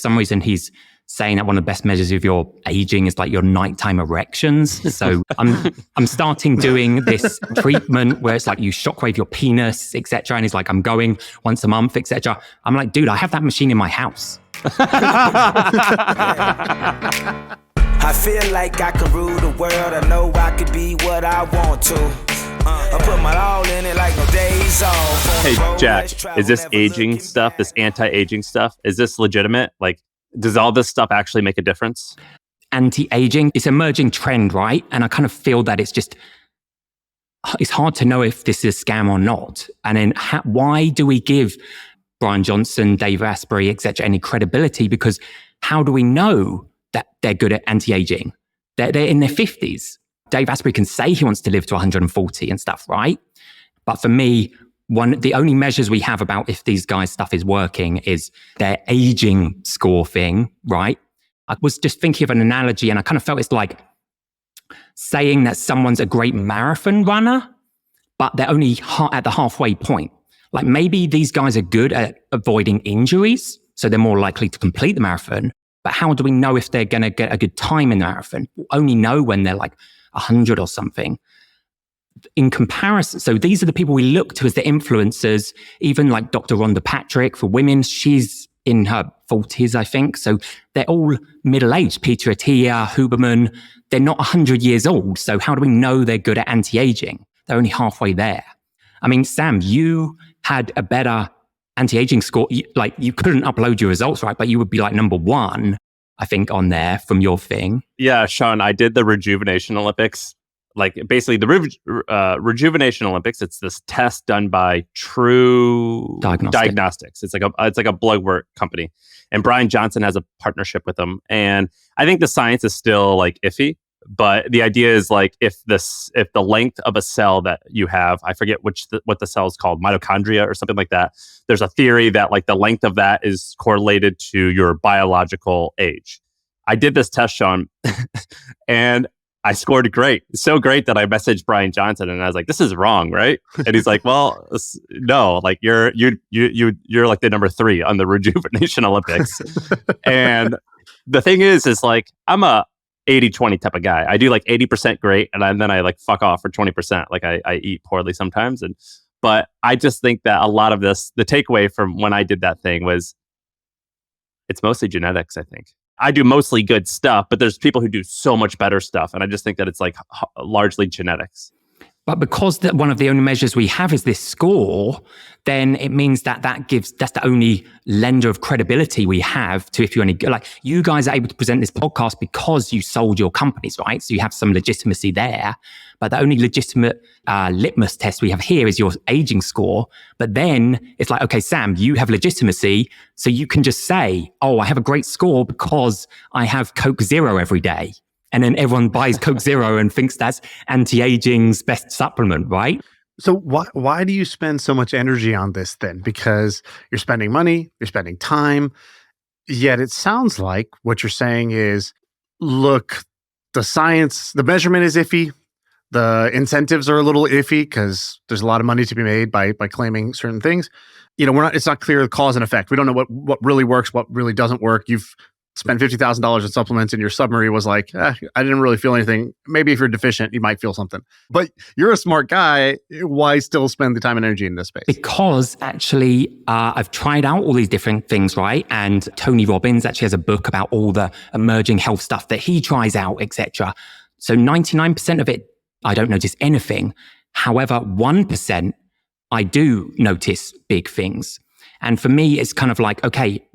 some reason he's saying that one of the best measures of your aging is like your nighttime erections. So I'm starting doing this treatment where it's like you shockwave your penis, etc. And he's like, I'm going once a month, etc. I'm like, dude, I have that machine in my house. I feel like I can rule the world. I know I could be what I want to. I put my all in it like no days off. Hey, Jack, is this aging stuff, this anti-aging stuff, is this legitimate? Like, does all this stuff actually make a difference? Anti-aging, it's an emerging trend, right? And I kind of feel that it's hard to know if this is a scam or not. And then why do we give Brian Johnson, Dave Asprey, etc., any credibility? Because how do we know that they're good at anti-aging? They're in their 50s. Dave Asprey can say he wants to live to 140 and stuff, right? But for me, the only measures we have about if these guys' stuff is working is their aging score thing, right? I was just thinking of an analogy and I kind of felt it's like saying that someone's a great marathon runner, but they're only at the halfway point. Like maybe these guys are good at avoiding injuries, so they're more likely to complete the marathon. But how do we know if they're going to get a good time in the marathon? We'll only know when they're like 100 or something. In comparison, so these are the people we look to as the influencers, even like Dr. Rhonda Patrick for women, she's in her 40s, I think. So they're all middle-aged. Peter Attia, Huberman, they're not 100 years old. So how do we know they're good at anti-aging? They're only halfway there. I mean, Sam, you had a better anti-aging score. You couldn't upload your results, right? But you would be like number one, I think, on there from your thing. Yeah, Shaan, I did the Rejuvenation Olympics. Like basically the Rejuvenation Olympics, it's this test done by True Diagnostics. It's like a blood work company, and Brian Johnson has a partnership with them. And I think the science is still like iffy, but the idea is like if the length of a cell that you have, I forget what the cell is called, mitochondria or something like that. There's a theory that like the length of that is correlated to your biological age. I did this test, Shaan, and I scored great. So great that I messaged Brian Johnson and I was like, this is wrong, right? And he's like, well, no, like you're like the number 3 on the Rejuvenation Olympics. And the thing is like, I'm a 80-20 type of guy. I do like 80% great. And then I like fuck off for 20%. Like I eat poorly sometimes. But I just think that a lot of this, the takeaway from when I did that thing was it's mostly genetics, I think. I do mostly good stuff, but there's people who do so much better stuff. And I just think that it's like largely genetics. But because one of the only measures we have is this score, then it means that's the only lender of credibility we have to if you're any good. Like you guys are able to present this podcast because you sold your companies, right? So you have some legitimacy there. But the only legitimate litmus test we have here is your aging score. But then it's like, okay, Sam, you have legitimacy. So you can just say, oh, I have a great score because I have Coke Zero every day. And then everyone buys Coke Zero and thinks that's anti-aging's best supplement, right? So why do you spend so much energy on this then? Because you're spending money, you're spending time, yet it sounds like what you're saying is, look, the science, the measurement is iffy, the incentives are a little iffy because there's a lot of money to be made by claiming certain things. You know, it's not clear the cause and effect. We don't know what really works, what really doesn't work. You've spent $50,000 on supplements and your summary was like, I didn't really feel anything. Maybe if you're deficient, you might feel something. But you're a smart guy. Why still spend the time and energy in this space? Because actually, I've tried out all these different things, right? And Tony Robbins actually has a book about all the emerging health stuff that he tries out, etc. So 99% of it, I don't notice anything. However, 1%, I do notice big things. And for me, it's kind of like, okay,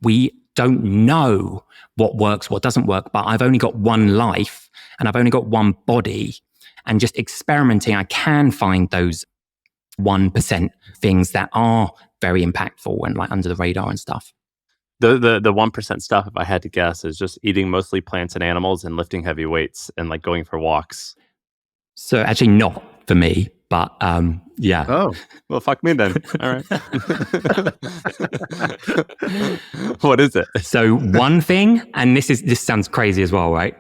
we don't know what works, what doesn't work, but I've only got one life and I've only got one body, and just experimenting, I can find those 1% things that are very impactful and like under the radar and stuff. The 1% stuff, if I had to guess, is just eating mostly plants and animals and lifting heavy weights and like going for walks. So actually not for me, but yeah. Oh, well, fuck me then. All right. What is it? So one thing, and this sounds crazy as well, right?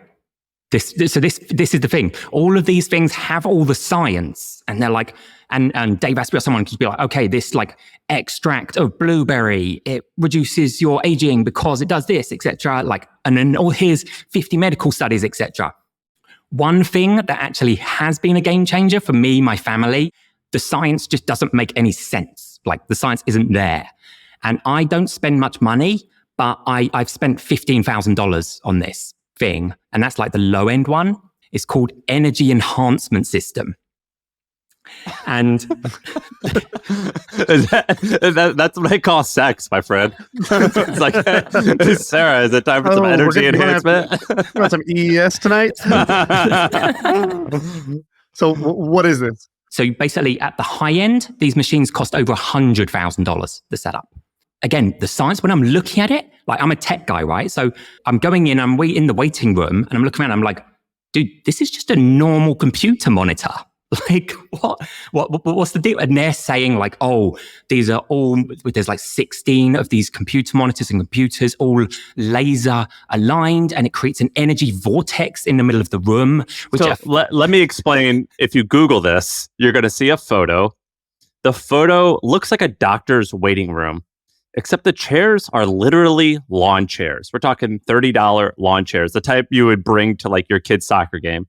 This is the thing. All of these things have all the science, and they're like, and Dave Asprey or someone could be like, okay, this like extract of blueberry, it reduces your aging because it does this, etc. Like, and then here's 50 medical studies, etc. One thing that actually has been a game changer for me, my family, the science just doesn't make any sense. Like the science isn't there, and I don't spend much money, but I've spent $15,000 on this thing, and that's like the low end one. It's called Energy Enhancement System, and that's what I call sex, my friend. It's like, hey, Sarah, is it time for some energy enhancement? Want some EES tonight? So what is this? So basically, at the high end, these machines cost over $100,000 to set up. Again, the science, when I'm looking at it, like I'm a tech guy, right? So I'm going in, I'm in the waiting room, and I'm looking around, I'm like, dude, this is just a normal computer monitor. Like, what's the deal? And they're saying like, oh, these are all, there's like 16 of these computer monitors and computers all laser aligned, and it creates an energy vortex in the middle of the room. Let me explain. If you Google this, you're going to see a photo. The photo looks like a doctor's waiting room, except the chairs are literally lawn chairs. We're talking $30 lawn chairs, the type you would bring to like your kid's soccer game.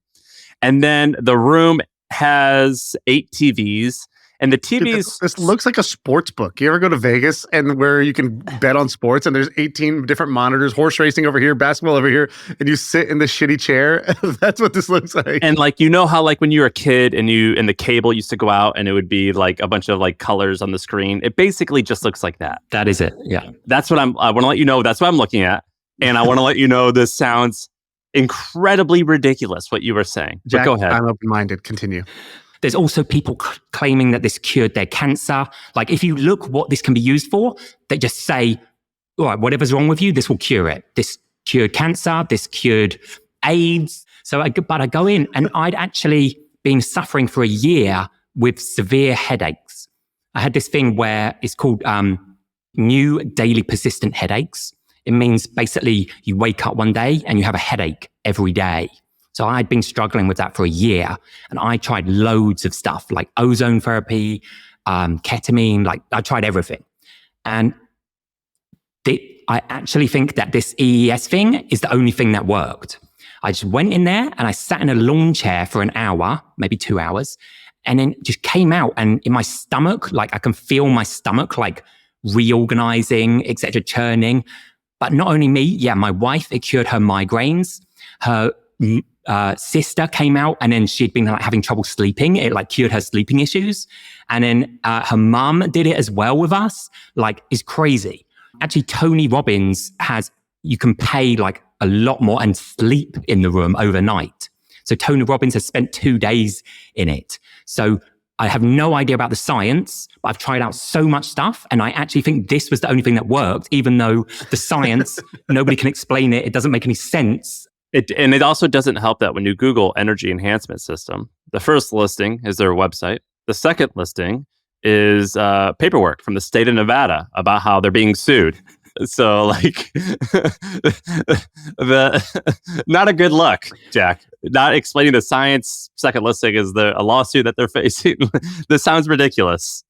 And then the room has 8 TVs, and the TVs... Dude, this looks like a sports book. You ever go to Vegas and where you can bet on sports, and there's 18 different monitors, horse racing over here, basketball over here, and you sit in the shitty chair? That's what this looks like. And like, you know how like when you were a kid and the cable used to go out and it would be like a bunch of like colors on the screen? It basically just looks like that. That is it. Yeah. That's what I want to let you know. That's what I'm looking at. And I want to let you know this sounds incredibly ridiculous, what you were saying. Jack, but go ahead. I'm open-minded. Continue. There's also people claiming that this cured their cancer. Like, if you look what this can be used for, they just say, all right, whatever's wrong with you, this will cure it. This cured cancer, this cured AIDS. So I go in, and I'd actually been suffering for a year with severe headaches. I had this thing where it's called new daily persistent headaches. It means basically you wake up one day and you have a headache every day. So I'd been struggling with that for a year, and I tried loads of stuff like ozone therapy, ketamine, like I tried everything. And I actually think that this EES thing is the only thing that worked. I just went in there and I sat in a lawn chair for an hour, maybe 2 hours, and then just came out, and in my stomach, like I can feel my stomach like reorganizing, etc., churning. But not only me, my wife, it cured her migraines. Her sister came out, and then she'd been like having trouble sleeping. It like cured her sleeping issues. And then her mum did it as well with us. Like, it's crazy. Actually, Tony Robbins you can pay like a lot more and sleep in the room overnight. So Tony Robbins has spent 2 days in it. So I have no idea about the science, but I've tried out so much stuff, and I actually think this was the only thing that worked, even though the science, nobody can explain it. It doesn't make any sense. And it also doesn't help that when you Google energy enhancement system, the first listing is their website. The second listing is paperwork from the state of Nevada about how they're being sued. So like, not a good look, Jack. Not explaining the science. Second listing is a lawsuit that they're facing. This sounds ridiculous.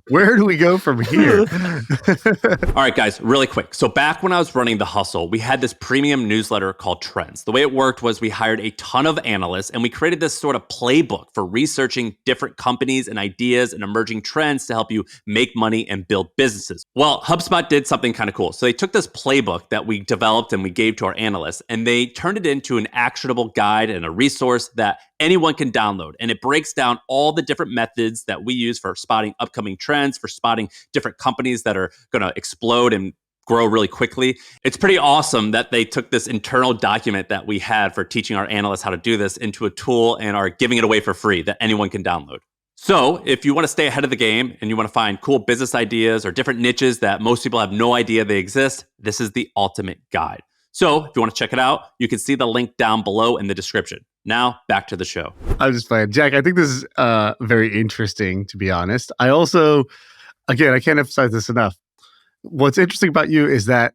Where do we go from here? All right, guys, really quick. So back when I was running The Hustle, we had this premium newsletter called Trends. The way it worked was we hired a ton of analysts, and we created this sort of playbook for researching different companies and ideas and emerging trends to help you make money and build businesses. Well, HubSpot did something kind of cool. So they took this playbook that we developed and we gave to our analysts, and they turned it into an actionable guide and a resource that anyone can download. And it breaks down all the different methods that we use for spotting upcoming trends, for spotting different companies that are going to explode and grow really quickly. It's pretty awesome that they took this internal document that we had for teaching our analysts how to do this into a tool and are giving it away for free that anyone can download. So if you want to stay ahead of the game and you want to find cool business ideas or different niches that most people have no idea they exist, this is the ultimate guide. So if you want to check it out, you can see the link down below in the description. Now, back to the show. I'm just playing. Jack, I think this is very interesting, to be honest. I also, again, I can't emphasize this enough. What's interesting about you is that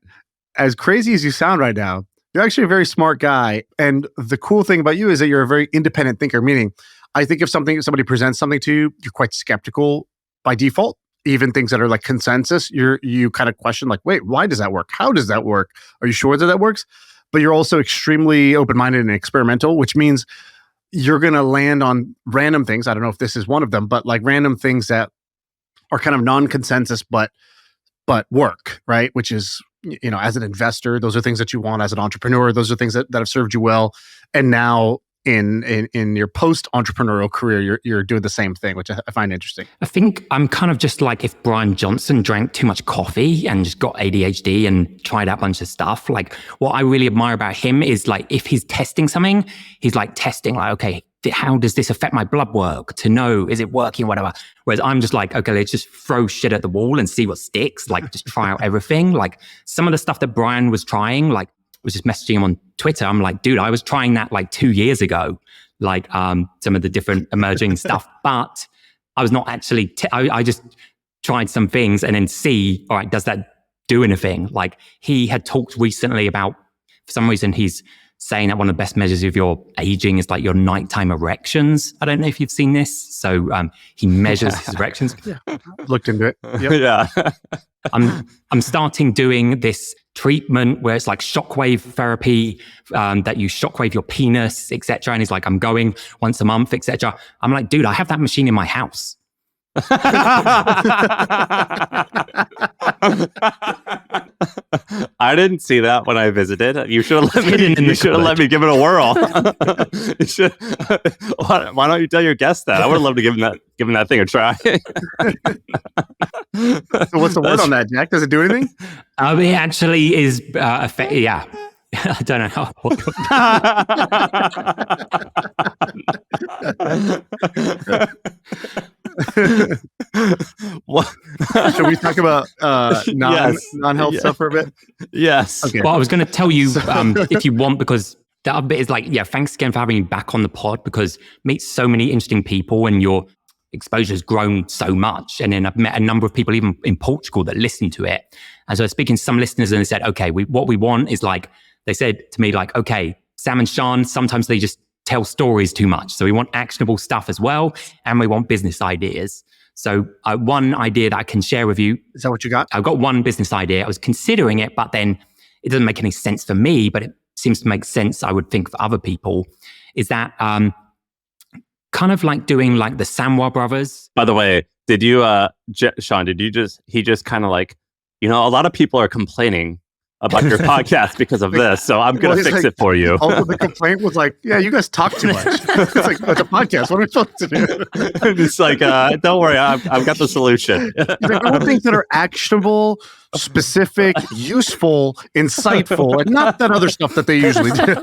as crazy as you sound right now, You're actually a very smart guy. And the cool thing about you is that you're a very independent thinker, meaning I think if somebody presents something to you, you're quite skeptical by default. Even things that are like consensus, you kind of question like, wait, why does that work? How does that work? Are you sure that works? But you're also extremely open-minded and experimental, which means you're going to land on random things. I don't know if this is one of them, but like random things that are kind of non-consensus, but work, right? Which is, as an investor, those are things that you want. As an entrepreneur, those are things that have served you well. And now in your post-entrepreneurial career, you're doing the same thing, which I find interesting. I think I'm kind of just like if Brian Johnson drank too much coffee and just got ADHD and tried out a bunch of stuff. Like what I really admire about him is like if he's testing something, he's like testing like, okay, how does this affect my blood work to know, is it working, whatever. Whereas I'm just like, okay, let's just throw shit at the wall and see what sticks. Like just try out everything. Like some of the stuff that Brian was trying, like was just messaging him on Twitter. I'm like, dude, I was trying that like 2 years ago, like some of the different emerging stuff, but I was not actually, I just tried some things and then see, all right, does that do anything? Like he had talked recently about, for some reason, he's saying that one of the best measures of your aging is like your nighttime erections. I don't know if you've seen this. So he measures his erections. Yeah. Looked into it. Yep. Yeah. I'm starting doing this treatment where it's like shockwave therapy, that you shockwave your penis, etc. And he's like, I'm going once a month, etc. I'm like, dude, I have that machine in my house. I didn't see that when I visited. You should have let me give it a whirl. You should. Why don't you tell your guest that? I would have loved to give him that thing a try. So what's the word on that, Jack? Does it do anything? It actually is yeah. I don't know how. Should we talk about non-health stuff for a bit? Yes. Okay. Well, I was going to tell you if you want, because the other bit is like, yeah, thanks again for having me back on the pod, because meet so many interesting people and your exposure has grown so much. And then I've met a number of people even in Portugal that listen to it. And so I was speaking to some listeners and they said, okay, what we want is like, they said to me like, okay, Sam and Shaan, sometimes they just tell stories too much. So we want actionable stuff as well. And we want business ideas. So one idea that I can share with you. Is that what you got? I've got one business idea. I was considering it, but then it doesn't make any sense for me, but it seems to make sense, I would think, for other people, is that kind of like doing like the Samwa brothers. By the way, did you, Shaan, he just kind of like, a lot of people are complaining about your podcast because of this, so I'm going to fix it for you. The complaint was like, yeah, you guys talk too much. It's like, it's a podcast. What am I supposed to do? It's like, don't worry, I've got the solution. Like, I want things that are actionable, specific, useful, insightful, and not that other stuff that they usually do.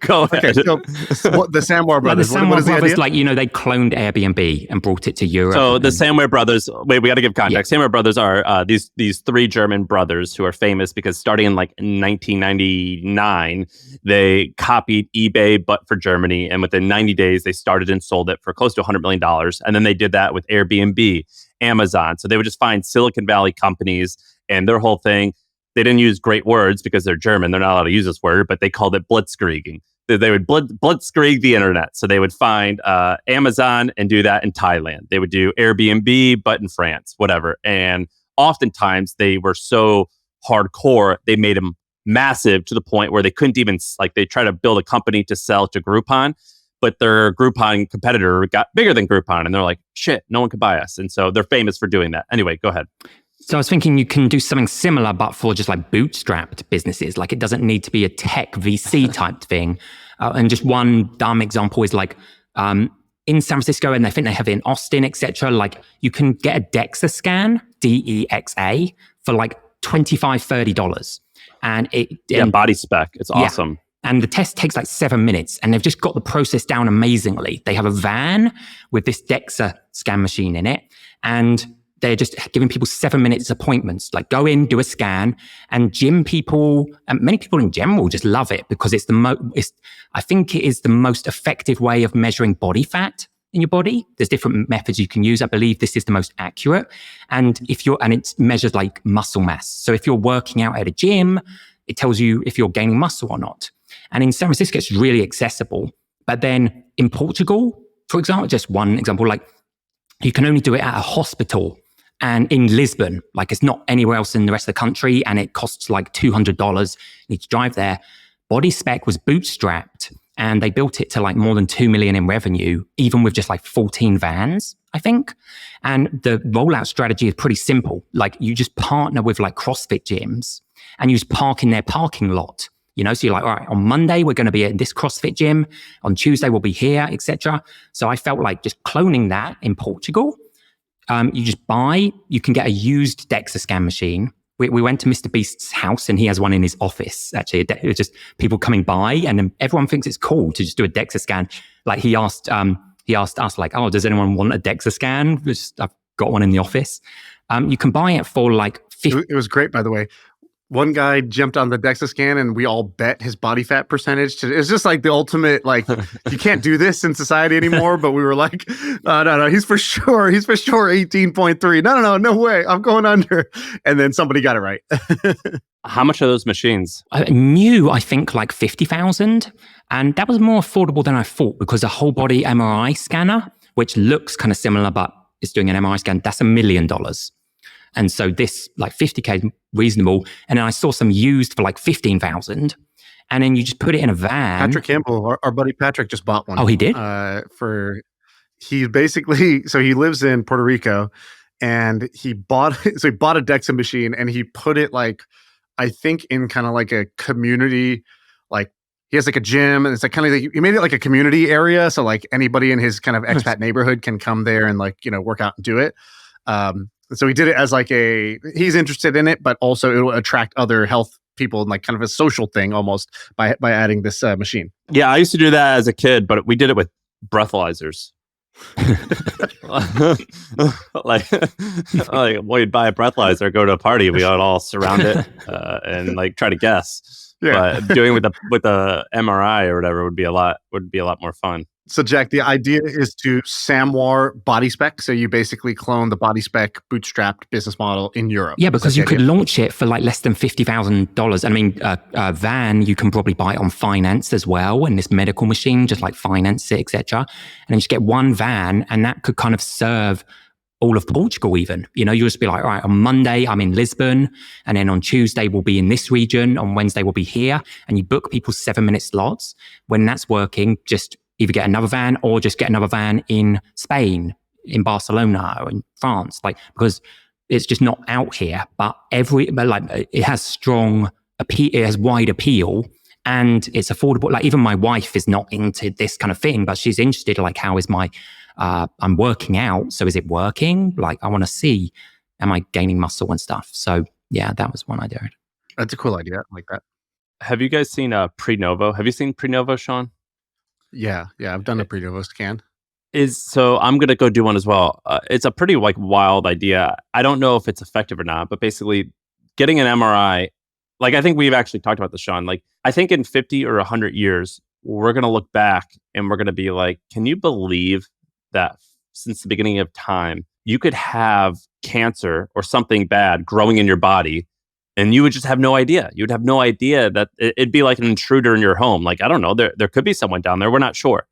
Go ahead. Okay, so the Samwar brothers. The Samwar brothers, like, they cloned Airbnb and brought it to Europe. So the Samwar brothers, wait, we got to give context. Yeah. Samwar brothers are these three German brothers who are famous because starting in like 1999, they copied eBay, but for Germany. And within 90 days, they started and sold it for close to $100 million. And then they did that with Airbnb, Amazon. So they would just find Silicon Valley companies, and their whole thing, they didn't use great words because they're German. They're not allowed to use this word, but they called it blitzkrieging. They would blitzkrieg the internet. So they would find Amazon and do that in Thailand. They would do Airbnb, but in France, whatever. And oftentimes they were so hardcore, they made them massive to the point where they couldn't even, like, they tried to build a company to sell to Groupon, but their Groupon competitor got bigger than Groupon. And they're like, shit, no one could buy us. And so they're famous for doing that. Anyway, go ahead. So I was thinking you can do something similar, but for just like bootstrapped businesses. Like it doesn't need to be a tech VC type thing. And just one dumb example is like in San Francisco, and I think they have it in Austin, etc. Like you can get a Dexa scan, DEXA, for like $25, $30. And body spec. It's awesome. Yeah. And the test takes like 7 minutes, and they've just got the process down amazingly. They have a van with this Dexa scan machine in it, and they're just giving people 7 minutes appointments, like go in, do a scan, and gym people, and many people in general just love it because it's I think it is the most effective way of measuring body fat. in your body. There's different methods you can use. I believe this is the most accurate. And it measures like muscle mass. So if you're working out at a gym, it tells you if you're gaining muscle or not. And in San Francisco, it's really accessible. But then in Portugal, for example, just one example, like you can only do it at a hospital. And in Lisbon, like it's not anywhere else in the rest of the country, and it costs like $200. You need to drive there. Body Spec was bootstrapped, and they built it to like more than 2 million in revenue, even with just like 14 vans, I think. And the rollout strategy is pretty simple. Like you just partner with like CrossFit gyms, and you just park in their parking lot. So you're like, all right, on Monday, we're going to be at this CrossFit gym. On Tuesday, we'll be here, etc. So I felt like just cloning that in Portugal. You can get a used Dexa scan machine. We went to Mr. Beast's house, and he has one in his office, actually. It was just people coming by, and then everyone thinks it's cool to just do a Dexa scan. Like he asked us like, oh, does anyone want a Dexa scan? I've got one in the office. You can buy it for like $50. It was great, by the way. One guy jumped on the Dexa scan and we all bet his body fat percentage. It was just like the ultimate, like, you can't do this in society anymore. But we were like, no, he's for sure 18.3. No way. I'm going under. And then somebody got it right. How much are those machines? New, I think like 50,000. And that was more affordable than I thought, because a whole body MRI scanner, which looks kind of similar, but it's doing an MRI scan, that's $1 million. And so this like 50K is reasonable. And then I saw some used for like 15,000. And then you just put it in a van. Patrick Campbell, our buddy Patrick, just bought one. Oh, he did? He lives in Puerto Rico, and he bought a Dexa machine, and he put it like, I think in kind of like a community, like he has like a gym, and it's like kind of like, he made it like a community area. So like anybody in his kind of expat neighborhood can come there and like, work out and do it. So he did it as like he's interested in it, but also it will attract other health people and like kind of a social thing almost by adding this machine. Yeah, I used to do that as a kid, but we did it with breathalyzers. like we'd buy a breathalyzer, go to a party, we would all surround it and like try to guess. Yeah. But doing with the MRI or whatever would be a lot more fun. So Jack, the idea is to Samwar Body Spec. So you basically clone the Body Spec bootstrapped business model in Europe. Yeah, because you could launch it for like less than $50,000. I mean, a van, you can probably buy it on finance as well. And this medical machine, just like finance it, etc. And then you just get one van, and that could kind of serve all of Portugal even. You'll just be like, all right, on Monday, I'm in Lisbon. And then on Tuesday, we'll be in this region. On Wednesday, we'll be here. And you book people's 7-minute slots. When that's working, just either get another van or just get another van in Spain, in Barcelona, or in France, like, because it's just not out here. But it has strong appeal, it has wide appeal, and it's affordable. Like even my wife is not into this kind of thing, but she's interested. Like, how is I'm working out, so is it working? Like, I want to see, am I gaining muscle and stuff? So yeah, that was one idea. That's a cool idea. I like that. Have you guys seen Prenovo? Have you seen Prenovo, Shaan? Yeah, I've done a Prenovo scan. So I'm gonna go do one as well. It's a pretty like wild idea. I don't know if it's effective or not, but basically, getting an MRI, like I think we've actually talked about this, Shaan. Like I think in 50 or 100 years, we're gonna look back and we're gonna be like, can you believe that since the beginning of time, you could have cancer or something bad growing in your body, and you would just have no idea. You'd have no idea that it'd be like an intruder in your home. Like, I don't know, there could be someone down there. We're not sure.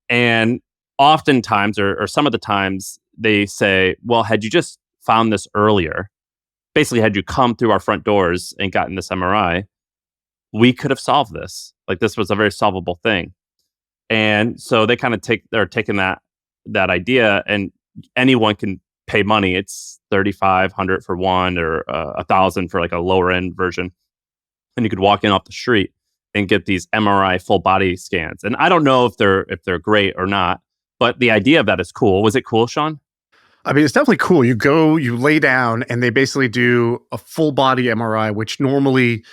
And oftentimes, or some of the times, they say, well, had you just found this earlier, basically had you come through our front doors and gotten this MRI, we could have solved this. Like, this was a very solvable thing. And so they kind of they're taking that idea, and anyone can pay money. It's $3,500 for one, or $1,000 for like a lower end version. And you could walk in off the street and get these MRI full body scans. And I don't know if they're great or not, but the idea of that is cool. Was it cool, Shaan? I mean, it's definitely cool. You go, you lay down, and they basically do a full body MRI, which normally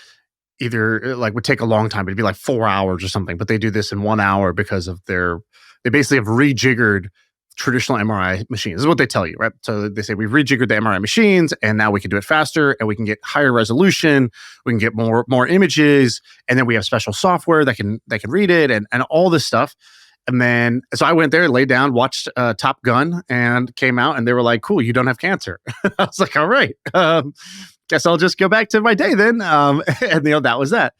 either like would take a long time. It'd be like 4 hours or something, but they do this in 1 hour because of they basically have rejiggered traditional MRI machines. This is what they tell you, right? So they say, we've rejiggered the MRI machines, and now we can do it faster, and we can get higher resolution, we can get more images, and then we have special software that can read it, and all this stuff. And then, so I went there, laid down, watched Top Gun, and came out, and they were like, "Cool, you don't have cancer." I was like, "All right, guess I'll just go back to my day then." And that was that.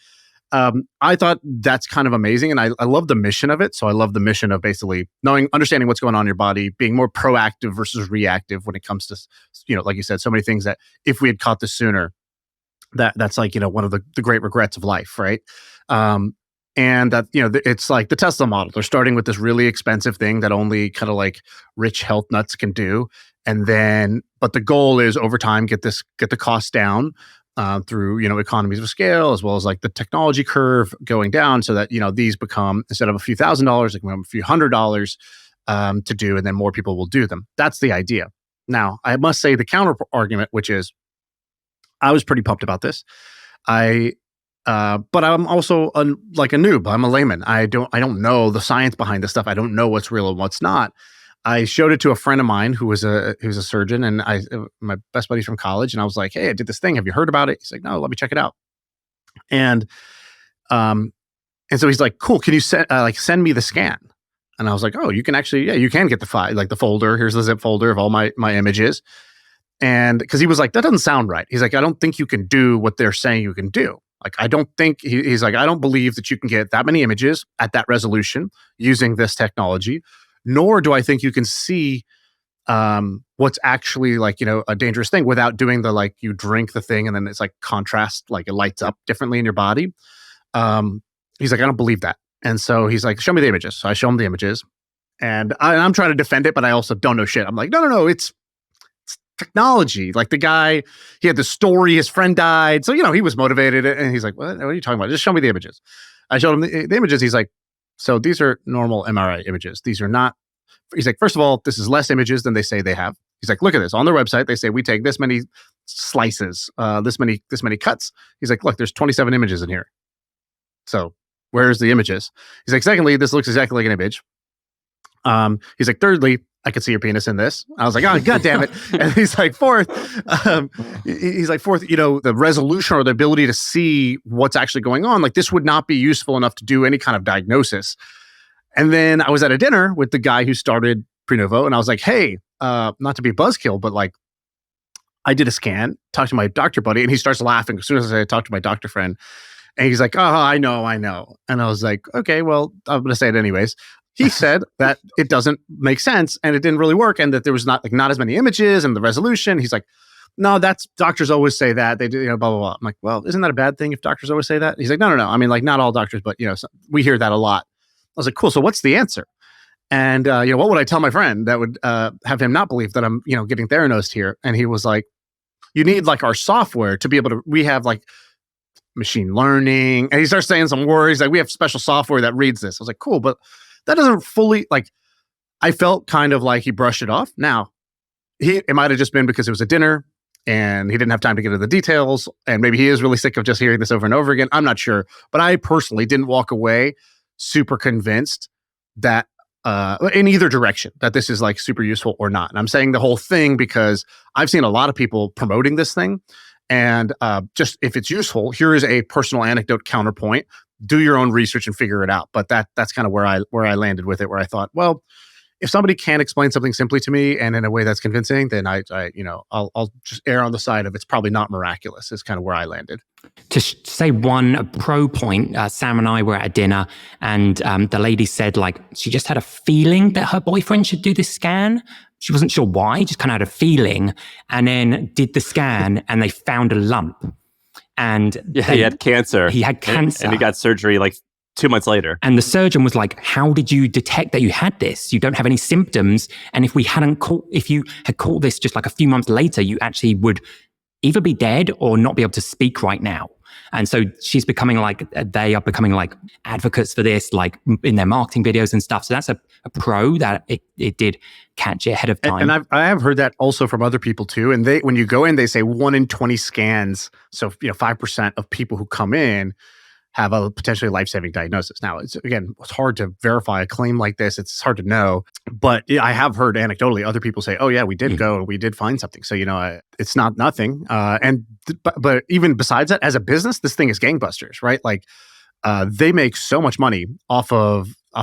I thought that's kind of amazing, and I love the mission of it. So I love the mission of basically understanding what's going on in your body, being more proactive versus reactive when it comes to, like you said, so many things that if we had caught this sooner, that's like one of the great regrets of life, right? And that, it's like the Tesla model. They're starting with this really expensive thing that only kind of like rich health nuts can do. And then, but the goal is over time, get the cost down through, economies of scale, as well as like the technology curve going down so that, these become, instead of a few $1,000s, they become a few $100s to do, and then more people will do them. That's the idea. Now, I must say the counter argument, which is, I was pretty pumped about this. But I'm also like a noob. I'm a layman. I don't know the science behind this stuff. I don't know what's real and what's not. I showed it to a friend of mine who's a surgeon, and my best buddies from college. And I was like, "Hey, I did this thing. Have you heard about it?" He's like, "No, let me check it out." And so he's like, "Cool. Can you send me the scan?" And I was like, "Oh, you can actually, yeah, you can get the file, like the folder. Here's the zip folder of all my images." And because he was like, "That doesn't sound right." He's like, "I don't think you can do what they're saying you can do. Like, I don't think," he's like, "I don't believe that you can get that many images at that resolution using this technology, nor do I think you can see what's actually like, a dangerous thing without doing the, like, you drink the thing and then it's like contrast, like it lights up differently in your body." He's like, "I don't believe that." And so he's like, "Show me the images." So I show him the images, and I'm trying to defend it, but I also don't know shit. I'm like, no, it's technology. Like the guy, he had the story, his friend died. So, he was motivated, and he's like, what are you talking about? Just show me the images. I showed him the images. He's like, "So these are normal MRI images. These are not," he's like, "First of all, this is less images than they say they have." He's like, "Look at this. On their website, they say we take this many slices, this many cuts." He's like, "Look, there's 27 images in here. So where's the images?" He's like, "Secondly, this looks exactly like an image." He's like, "Thirdly, I could see your penis in this." I was like, "Oh, God damn it." And he's like, fourth, the resolution or the ability to see what's actually going on, like this would not be useful enough to do any kind of diagnosis." And then I was at a dinner with the guy who started Prenovo, and I was like, "Hey, not to be a buzzkill, but like, I did a scan, talked to my doctor buddy," and he starts laughing as soon as I talked to my doctor friend. And he's like, "Oh, I know. And I was like, "Okay, well, I'm going to say it anyways." He said that it doesn't make sense and it didn't really work, and that there was not as many images and the resolution. He's like, "No, that's doctors always say that. They do, blah, blah, blah." I'm like, "Well, isn't that a bad thing if doctors always say that?" He's like, No. I mean, like, not all doctors, but we hear that a lot. I was like, "Cool. So what's the answer?" And what would I tell my friend that would have him not believe that I'm getting Theranosed here? And he was like, "You need like our software to be able to. We have like machine learning," and he starts saying some words like, "We have special software that reads this." I was like, "Cool, but that doesn't fully," like, I felt kind of like he brushed it off. Now, it might have just been because it was a dinner and he didn't have time to get into the details, and maybe he is really sick of just hearing this over and over again. I'm not sure, but I personally didn't walk away super convinced that in either direction that this is like super useful or not. And I'm saying the whole thing because I've seen a lot of people promoting this thing, and just if it's useful, here is a personal anecdote counterpoint. Do your own research and figure it out. But that's kind of where I landed with it, where I thought, well, if somebody can't explain something simply to me and in a way that's convincing, then I'll just err on the side of it's probably not miraculous. Is kind of where I landed. To say one pro point, Sam and I were at a dinner, and the lady said like she just had a feeling that her boyfriend should do this scan. She wasn't sure why, just kind of had a feeling, and then did the scan and they found a lump. And he had cancer. He had cancer. And he got surgery like 2 months later. And the surgeon was like, "How did you detect that you had this? You don't have any symptoms. And if you had caught this just like a few months later, you actually would either be dead or not be able to speak right now." And so they are becoming like advocates for this, like in their marketing videos and stuff. So that's a pro that it did catch it ahead of time. And I have heard that also from other people too. And when you go in, they say 1 in 20 scans. So 5% of people who come in have a potentially life-saving diagnosis. Now, it's hard to verify a claim like this. It's hard to know. But I have heard anecdotally other people say, "Oh yeah, we did go and we did find something." So, it's not nothing. But even besides that, as a business, this thing is gangbusters, right? Like They make so much money off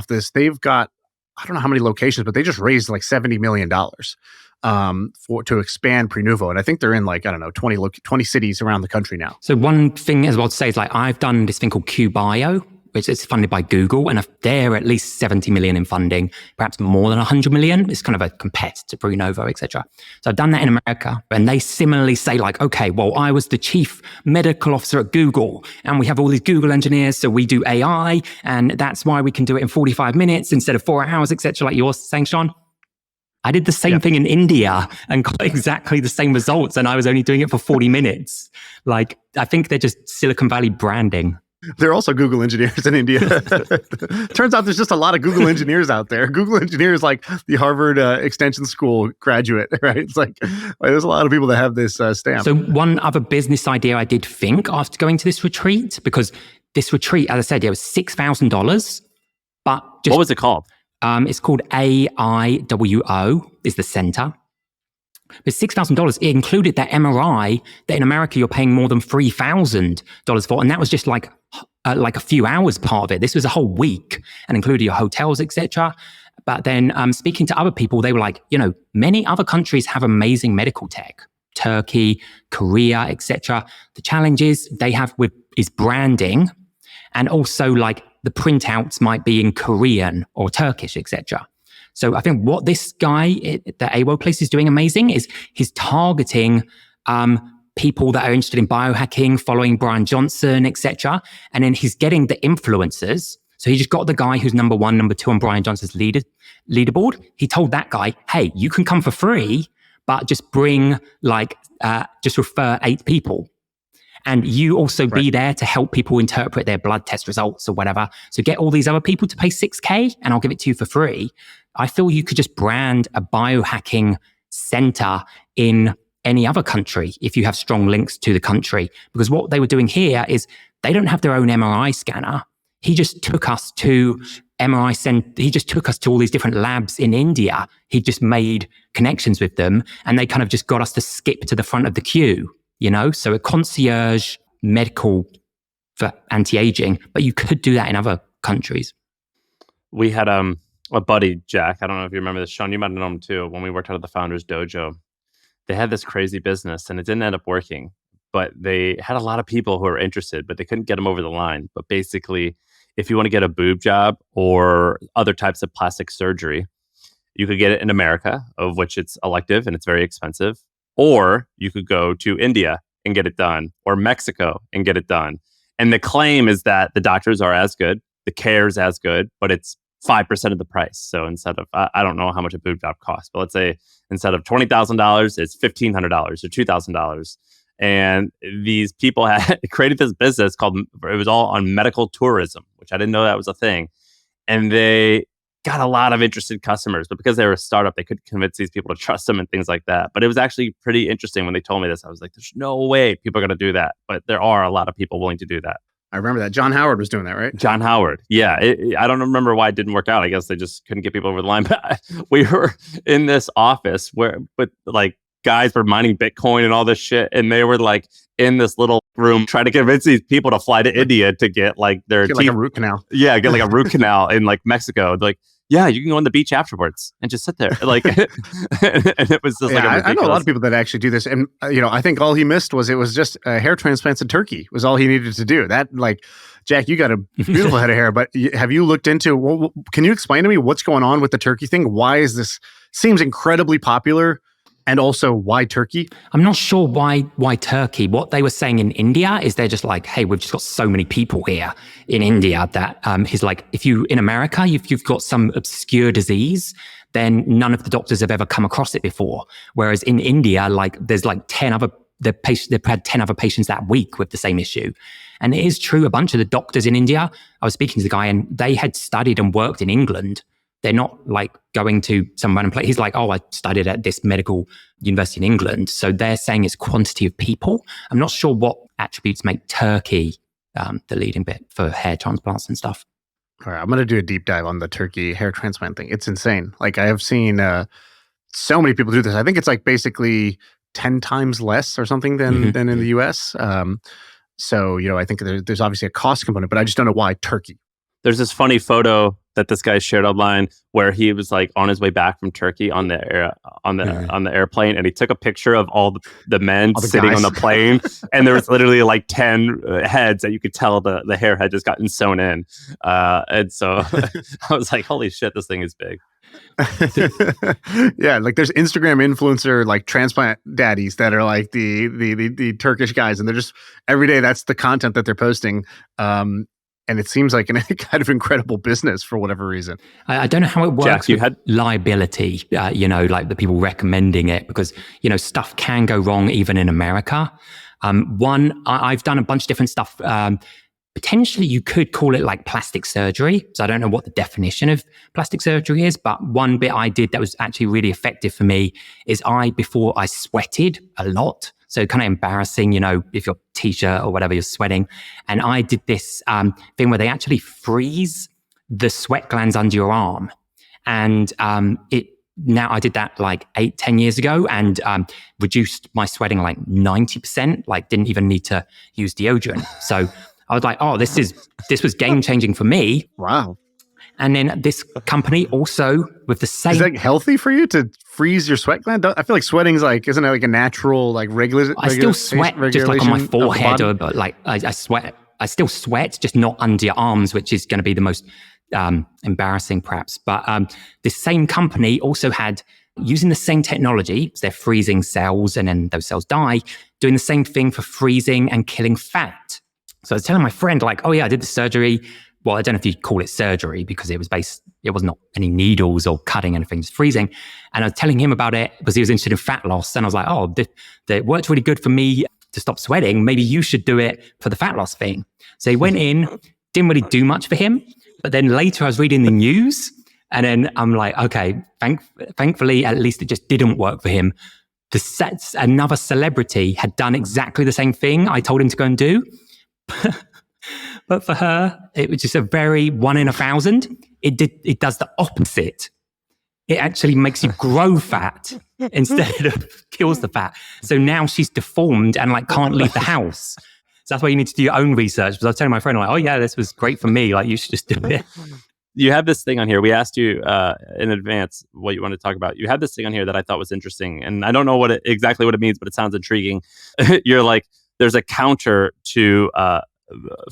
this. They've got, I don't know how many locations, but they just raised like $70 million to expand Prenuvo. And I think they're in like, I don't know, 20 cities around the country now. So one thing as well to say is like, I've done this thing called QBio, which is funded by Google, and they're at least 70 million in funding, perhaps more than 100 million. It's kind of a competitor to Prenuvo, etc. So I've done that in America, and they similarly say like, okay, well, I was the chief medical officer at Google, and we have all these Google engineers, so we do AI, and that's why we can do it in 45 minutes instead of 4 hours, etc. Like you're saying, Shaan. I did the same thing in India and got exactly the same results, and I was only doing it for 40 minutes. Like, I think they're just Silicon Valley branding. They're also Google engineers in India. Turns out there's just a lot of Google engineers out there. Google engineers like the Harvard Extension School graduate, right? It's like there's a lot of people that have this stamp. So one other business idea I did think after going to this retreat, because this retreat, as I said, it was $6,000, but what was it called? It's called AIWO is the center. But $6,000, it included that MRI that in America you're paying more than $3,000 for. And that was just like a few hours part of it. This was a whole week and included your hotels, etc. But then speaking to other people, they were like, many other countries have amazing medical tech. Turkey, Korea, etc. The challenge is is branding, and also like the printouts might be in Korean or Turkish, etc. So I think what this guy, the AWO place, is doing amazing is he's targeting people that are interested in biohacking, following Brian Johnson, etc. And then he's getting the influencers. So he just got the guy who's number 1, number 2 on Brian Johnson's leaderboard. He told that guy, hey, you can come for free, but just bring just refer 8 people. And you also be there to help people interpret their blood test results or whatever. So get all these other people to pay $6,000 and I'll give it to you for free. I feel you could just brand a biohacking center in any other country if you have strong links to the country. Because what they were doing here is they don't have their own MRI scanner. He just took us to he just took us to all these different labs in India. He just made connections with them and they kind of just got us to skip to the front of the queue. So a concierge medical for anti-aging, but you could do that in other countries. We had a buddy, Jack. I don't know if you remember this. Shaan, you might know him too. When we worked out of the Founders Dojo, they had this crazy business and it didn't end up working, but they had a lot of people who were interested, but they couldn't get them over the line. But basically, if you want to get a boob job or other types of plastic surgery, you could get it in America, of which it's elective and it's very expensive. Or you could go to India and get it done, or Mexico and get it done. And the claim is that the doctors are as good, the care is as good, but it's 5% of the price. So instead of, I don't know how much a boob job costs, but let's say instead of $20,000, it's $1,500 or $2,000. And these people had created this business called, it was all on medical tourism, which I didn't know that was a thing. And they got a lot of interested customers, but because they were a startup, they couldn't convince these people to trust them and things like that. But it was actually pretty interesting when they told me this. I was like, there's no way people are going to do that. But there are a lot of people willing to do that. I remember that. John Howard was doing that, right? John Howard. Yeah. I don't remember why it didn't work out. I guess they just couldn't get people over the line. But we were in this office with like guys were mining Bitcoin and all this shit. And they were like in this little room trying to convince these people to fly to India to get like their like a root canal. Yeah, get like a root canal in like Mexico. Like, yeah, you can go on the beach afterwards and just sit there. Like, and it was just like I know a lot of people that actually do this. And, I think all he missed was it was just hair transplants in Turkey was all he needed to do. That, like, Jack, you got a beautiful head of hair, but have you looked into, can you explain to me what's going on with the Turkey thing? Why is this, seems incredibly popular? And also, why Turkey? I'm not sure why Turkey. What they were saying in India is they're just like, hey, we've just got so many people here in India that he's like, if you in America, if you've got some obscure disease, then none of the doctors have ever come across it before. Whereas in India, like there's like 10 other they've had 10 other patients that week with the same issue. And it is true, a bunch of the doctors in India, I was speaking to the guy and they had studied and worked in England. They're not like going to some random place. He's like, oh, I studied at this medical university in England. So they're saying it's quantity of people. I'm not sure what attributes make Turkey the leading bit for hair transplants and stuff. All right, I'm going to do a deep dive on the Turkey hair transplant thing. It's insane. Like I have seen so many people do this. I think it's like basically 10 times less or something than in the US. So, I think there's obviously a cost component, but I just don't know why Turkey. There's this funny photo that this guy shared online where he was like on his way back from Turkey on the airplane, and he took a picture of all the men sitting guys on the plane, and there was literally like 10 heads that you could tell the hair had just gotten sewn in, and so I was like, holy shit, this thing is big. Yeah, like there's Instagram influencer like transplant daddies that are like the Turkish guys, and they're just every day that's the content that they're posting. And it seems like a kind of incredible business for whatever reason. I don't know how it works with liability, like the people recommending it, because, stuff can go wrong even in America. I've done a bunch of different stuff. Potentially you could call it like plastic surgery. So I don't know what the definition of plastic surgery is, but one bit I did that was actually really effective for me is before I sweated a lot. So kind of embarrassing, if your t-shirt or whatever, you're sweating. And I did this thing where they actually freeze the sweat glands under your arm. And now I did that like 8-10 years ago and reduced my sweating like 90%, like didn't even need to use deodorant. So I was like, oh, this was game changing for me. Wow. And then this company also with the same. Is that healthy for you to freeze your sweat gland? I feel like sweating's like, isn't it like a natural, like regular? I still sweat just like on my forehead or like I sweat. I still sweat, just not under your arms, which is going to be the most embarrassing perhaps. But this same company also had, using the same technology, so they're freezing cells and then those cells die, doing the same thing for freezing and killing fat. So I was telling my friend like, oh yeah, I did the surgery. Well, I don't know if you'd call it surgery because it was not any needles or cutting anything, just freezing. And I was telling him about it because he was interested in fat loss. And I was like, oh, it worked really good for me to stop sweating. Maybe you should do it for the fat loss thing. So he went in, didn't really do much for him. But then later I was reading the news and then I'm like, okay, thankfully, at least it just didn't work for him. Another celebrity had done exactly the same thing I told him to go and do. But for her, it was just a very 1 in 1,000. It does the opposite. It actually makes you grow fat instead of kills the fat. So now she's deformed and like can't leave the house. So that's why you need to do your own research. Because I was telling my friend, like, oh yeah, this was great for me. Like you should just do it. You have this thing on here. We asked you in advance what you want to talk about. You had this thing on here that I thought was interesting. And I don't know exactly what it means, but it sounds intriguing. You're like, there's a counter to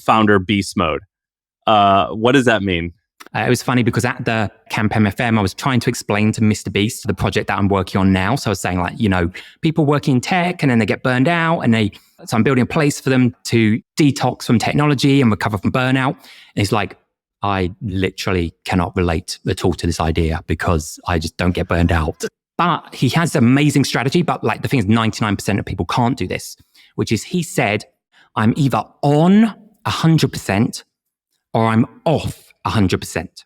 founder beast mode. What does that mean? It was funny because at the Camp MFM, I was trying to explain to Mr. Beast the project that I'm working on now. So I was saying like, people working in tech and then they get burned out so I'm building a place for them to detox from technology and recover from burnout. And he's like, I literally cannot relate at all to this idea because I just don't get burned out. But he has an amazing strategy. But like the thing is 99% of people can't do this, which is he said, I'm either on 100% or I'm off 100%.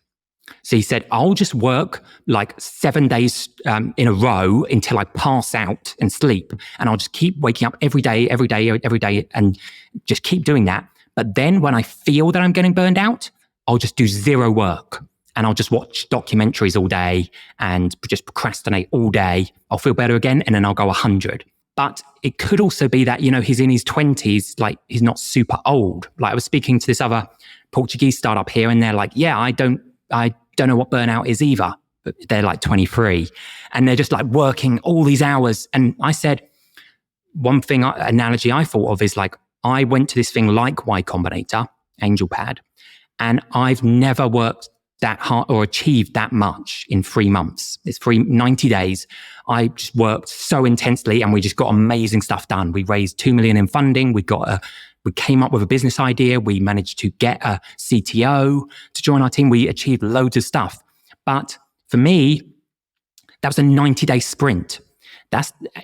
So he said, I'll just work like 7 days in a row until I pass out and sleep. And I'll just keep waking up every day and just keep doing that. But then when I feel that I'm getting burned out, I'll just do zero work and I'll just watch documentaries all day and just procrastinate all day. I'll feel better again and then I'll go 100. But it could also be that, he's in his 20s, like he's not super old. Like I was speaking to this other Portuguese startup here and they're like, yeah, I don't know what burnout is either, but they're like 23 and they're just like working all these hours. And I said, analogy I thought of is like, I went to this thing like Y Combinator, Angel Pad, and I've never worked that hard or achieved that much in 3 months. It's 90 days. I just worked so intensely and we just got amazing stuff done. We raised 2 million in funding. We came up with a business idea. We managed to get a CTO to join our team. We achieved loads of stuff. But for me, that was a 90-day sprint.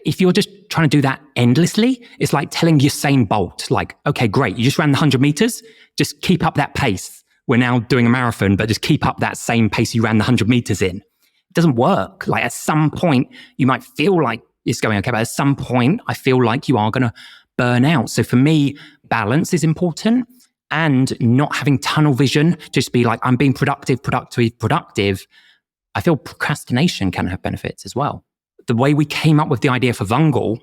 If you're just trying to do that endlessly, it's like telling Usain Bolt, like, okay, great. You just ran the 100 meters. Just keep up that pace. We're now doing a marathon, but just keep up that same pace you ran the 100 meters in. It doesn't work. Like at some point, you might feel like it's going okay, but at some point, I feel like you are going to burn out. So for me, balance is important and not having tunnel vision, just be like, I'm being productive. I feel procrastination can have benefits as well. The way we came up with the idea for Vungle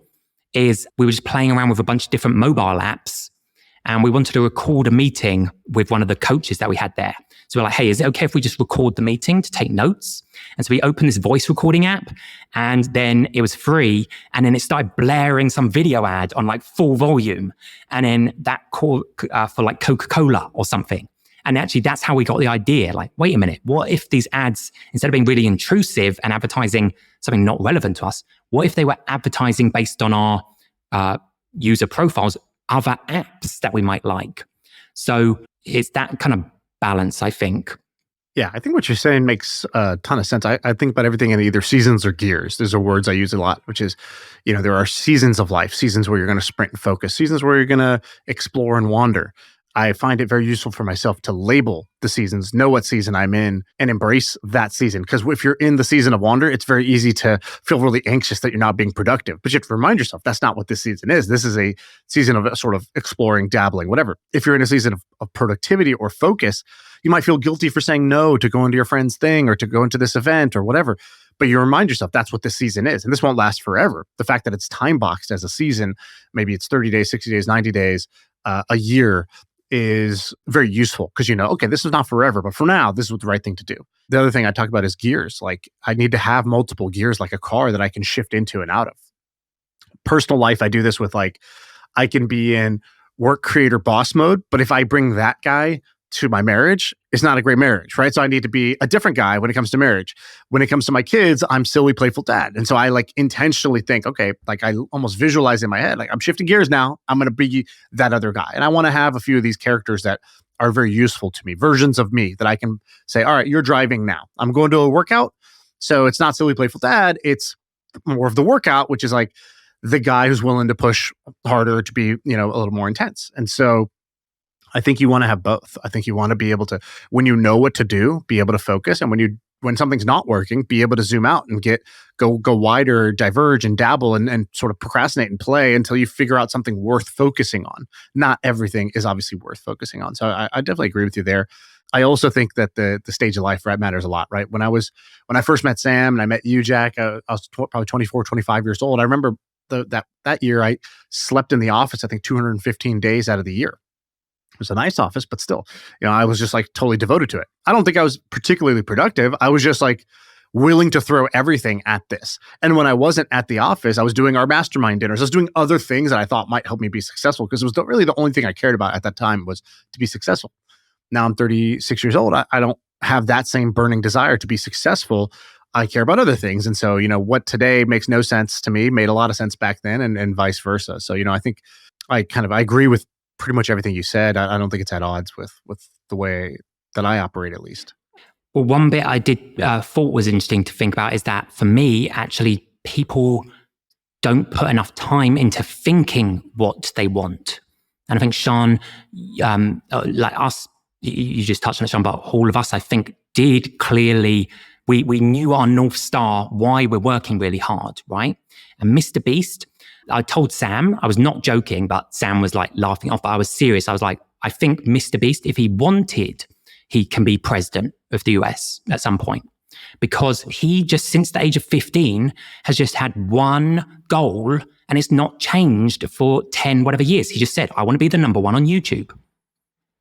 is we were just playing around with a bunch of different mobile apps and we wanted to record a meeting with one of the coaches that we had there. So we're like, hey, is it okay if we just record the meeting to take notes? And so we opened this voice recording app, and then it was free. And then it started blaring some video ad on like full volume. And then that call for like Coca-Cola or something. And actually, that's how we got the idea. Like, wait a minute, what if these ads, instead of being really intrusive and advertising something not relevant to us, what if they were advertising based on our user profiles, other apps that we might like? So it's that kind of balance, I think. Yeah, I think what you're saying makes a ton of sense. I think about everything in either seasons or gears. Those are words I use a lot, which is, there are seasons of life, seasons where you're going to sprint and focus, seasons where you're going to explore and wander. I find it very useful for myself to label the seasons, know what season I'm in, and embrace that season. Because if you're in the season of wander, it's very easy to feel really anxious that you're not being productive. But you have to remind yourself that's not what this season is. This is a season of sort of exploring, dabbling, whatever. If you're in a season of productivity or focus, you might feel guilty for saying no to going to your friend's thing or to go into this event or whatever. But you remind yourself that's what this season is. And this won't last forever. The fact that it's time boxed as a season, maybe it's 30 days, 60 days, 90 days, a year, is very useful because okay, this is not forever, but for now, this is the right thing to do. The other thing I talk about is gears. Like I need to have multiple gears like a car that I can shift into and out of. Personal life, I do this with like, I can be in work, creator, boss mode, but if I bring that guy to my marriage, it's not a great marriage, right? So I need to be a different guy when it comes to marriage. When it comes to my kids, I'm silly, playful dad. And so I like intentionally think, okay, like I almost visualize in my head, like I'm shifting gears now. I'm going to be that other guy. And I want to have a few of these characters that are very useful to me, versions of me that I can say, all right, you're driving now. I'm going to a workout. So it's not silly, playful dad. It's more of the workout, which is like the guy who's willing to push harder to be, a little more intense. And so I think you want to have both. I think you want to be able to, when you know what to do, be able to focus. And when something's not working, be able to zoom out and go wider, diverge and dabble and sort of procrastinate and play until you figure out something worth focusing on. Not everything is obviously worth focusing on. So I definitely agree with you there. I also think that the stage of life, right, matters a lot, right? When I first met Sam and I met you, Jack, I was probably 24, 25 years old. I remember that year I slept in the office, I think 215 days out of the year. It was a nice office, but still, I was just like totally devoted to it. I don't think I was particularly productive. I was just like willing to throw everything at this. And when I wasn't at the office, I was doing our mastermind dinners. I was doing other things that I thought might help me be successful because it was really the only thing I cared about at that time was to be successful. Now I'm 36 years old. I don't have that same burning desire to be successful. I care about other things. And so, what today makes no sense to me made a lot of sense back then and vice versa. So, I think I agree with pretty much everything you said. I don't think it's at odds with the way that I operate, at least. Well, one bit I did thought was interesting to think about is that for me, actually, people don't put enough time into thinking what they want. And I think Shaan, like us, you just touched on it, Shaan, but all of us, I think, did clearly, we knew our North Star, why we're working really hard, right? And Mr. Beast, I told Sam, I was not joking, but Sam was like laughing off, but I was serious. I was like, I think Mr. Beast, if he wanted, he can be president of the US at some point. Because he just, since the age of 15, has just had one goal and it's not changed for 10 whatever years. He just said, I want to be the number one on YouTube.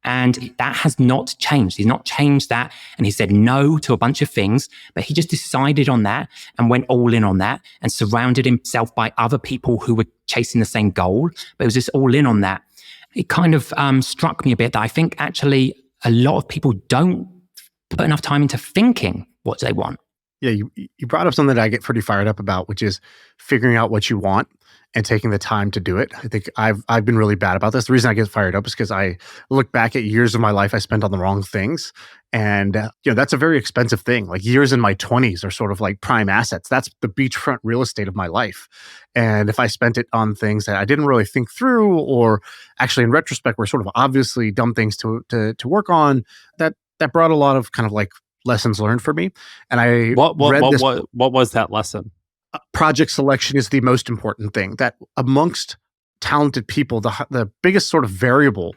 And that has not changed. He's not changed that. And he said no to a bunch of things, but he just decided on that and went all in on that and surrounded himself by other people who were chasing the same goal. But it was just all in on that. It kind of struck me a bit that I think actually a lot of people don't put enough time into thinking what they want. Yeah, you brought up something that I get pretty fired up about, which is figuring out what you want and taking the time to do it. I think I've been really bad about this. The reason I get fired up is because I look back at years of my life I spent on the wrong things. And that's a very expensive thing. Like years in my 20s are sort of like prime assets. That's the beachfront real estate of my life. And if I spent it on things that I didn't really think through, or actually in retrospect were sort of obviously dumb things to work on, that brought a lot of kind of like lessons learned for me. And what was that lesson? Project selection is the most important thing. That amongst talented people, the biggest sort of variable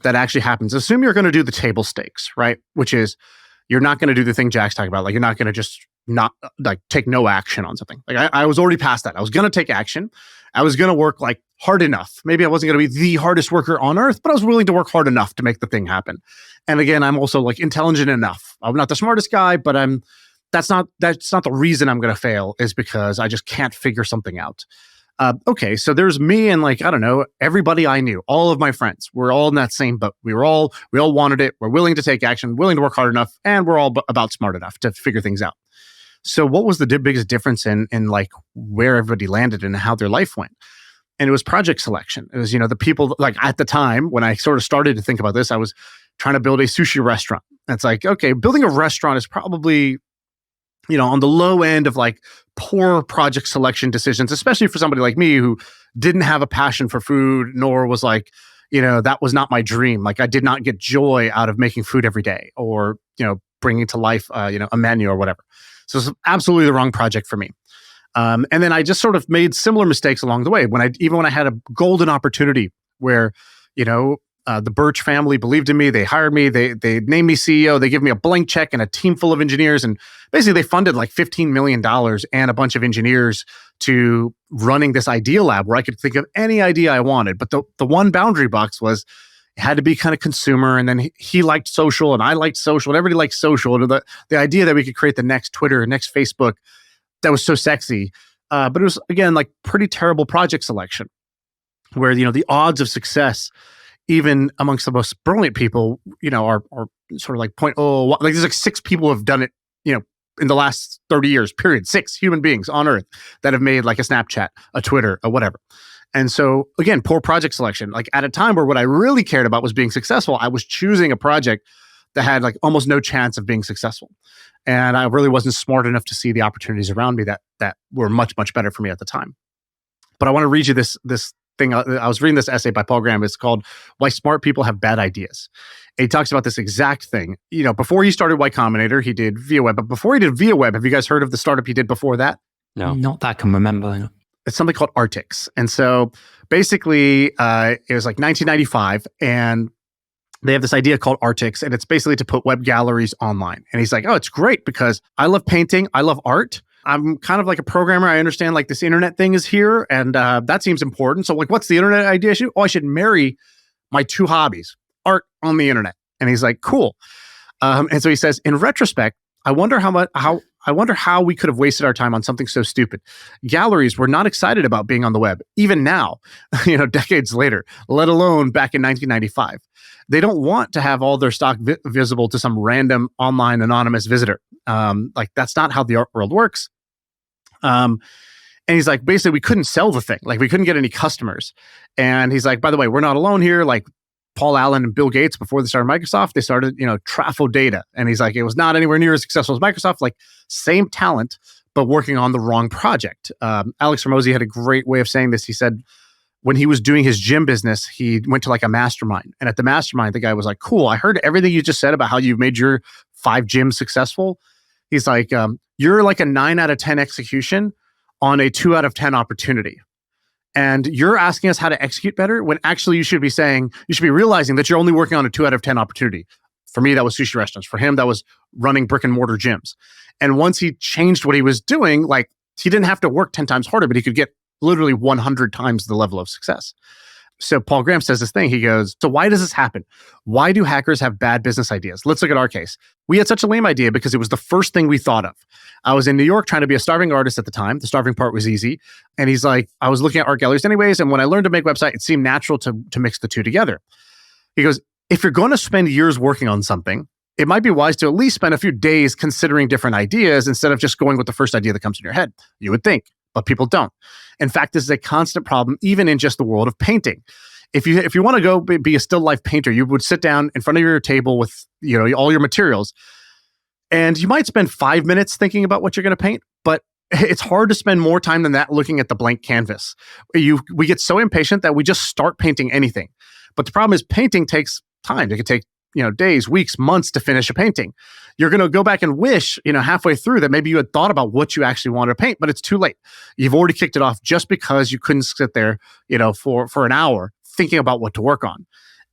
that actually happens, assume you're going to do the table stakes, right? Which is you're not going to do the thing Jack's talking about. Like you're not going to just not like take no action on something. Like I was already past that. I was going to take action. I was going to work like hard enough. Maybe I wasn't going to be the hardest worker on earth, but I was willing to work hard enough to make the thing happen. And again, I'm also like intelligent enough. I'm not the smartest guy, but that's not the reason I'm going to fail, is because I just can't figure something out. Okay, so there's me and like, I don't know, everybody I knew, all of my friends, we're all in that same boat. We all wanted it. We're willing to take action, willing to work hard enough, and we're all about smart enough to figure things out. So what was the biggest difference in like where everybody landed and how their life went? And it was project selection. It was, the people, like at the time when I sort of started to think about this, I was trying to build a sushi restaurant. And it's like, okay, building a restaurant is probably, on the low end of like poor project selection decisions, especially for somebody like me who didn't have a passion for food, nor was like, that was not my dream. Like I did not get joy out of making food every day or, bringing to life, a menu or whatever. So it's absolutely the wrong project for me. And then I just sort of made similar mistakes along the way. When I had a golden opportunity where, the Birch family believed in me, they hired me, they named me CEO, they gave me a blank check and a team full of engineers. And basically they funded like $15 million and a bunch of engineers to running this idea lab where I could think of any idea I wanted. But the one boundary box was, it had to be kind of consumer, and then he liked social, and I liked social, and everybody liked social. And the idea that we could create the next Twitter, next Facebook, that was so sexy. But it was, again, like pretty terrible project selection, where, the odds of success, even amongst the most brilliant people, are sort of like 0.01. Like there's like 6 people who have done it, in the last 30 years, period. 6 human beings on Earth that have made like a Snapchat, a Twitter, or whatever. And so, again, poor project selection. Like at a time where what I really cared about was being successful, I was choosing a project that had like almost no chance of being successful. And I really wasn't smart enough to see the opportunities around me that were much, much better for me at the time. But I want to read you this thing. I was reading this essay by Paul Graham. It's called Why Smart People Have Bad Ideas. And he talks about this exact thing. Before he started Y Combinator, he did ViaWeb. But before he did ViaWeb, have you guys heard of the startup he did before that? No. Not that I can remember. It's something called Artix. And so basically, it was like 1995, and they have this idea called Artix, and it's basically to put web galleries online. And he's like, oh, it's great because I love painting. I love art. I'm kind of like a programmer. I understand like this internet thing is here, and that seems important. So like, what's the internet idea issue? Oh, I should marry my 2 hobbies, art on the internet. And he's like, cool. And so he says, in retrospect, I wonder how we could have wasted our time on something so stupid. Galleries were not excited about being on the web, even now, decades later, let alone back in 1995. They don't want to have all their stock visible to some random online anonymous visitor. Like that's not how the art world works. And he's like, basically, we couldn't sell the thing. Like we couldn't get any customers. And he's like, by the way, we're not alone here. Like Paul Allen and Bill Gates, before they started Microsoft, they started, Trafo Data. And he's like, it was not anywhere near as successful as Microsoft, like same talent, but working on the wrong project. Alex Hormozi had a great way of saying this. He said, when he was doing his gym business, he went to like a mastermind. And at the mastermind, the guy was like, cool, I heard everything you just said about how you've made your 5 gyms successful. He's like, you're like a 9 out of 10 execution on a 2 out of 10 opportunity. And you're asking us how to execute better when actually you should be realizing that you're only working on a 2 out of 10 opportunity. For me, that was sushi restaurants. For him, that was running brick and mortar gyms. And once he changed what he was doing, like he didn't have to work 10 times harder, but he could get literally 100 times the level of success. So Paul Graham says this thing. He goes, so why does this happen? Why do hackers have bad business ideas? Let's look at our case. We had such a lame idea because it was the first thing we thought of. I was in New York trying to be a starving artist at the time. The starving part was easy. And he's like, I was looking at art galleries anyways. And when I learned to make website, it seemed natural to mix the two together. He goes, if you're going to spend years working on something, it might be wise to at least spend a few days considering different ideas instead of just going with the first idea that comes in your head. You would think, but people don't. In fact, this is a constant problem, even in just the world of painting. If you want to go be a still life painter, you would sit down in front of your table with all your materials, and you might spend 5 minutes thinking about what you're going to paint, but it's hard to spend more time than that looking at the blank canvas. We get so impatient that we just start painting anything. But the problem is painting takes time. It could take days, weeks, months to finish a painting. You're going to go back and wish, halfway through that maybe you had thought about what you actually wanted to paint, but it's too late. You've already kicked it off just because you couldn't sit there, for an hour thinking about what to work on.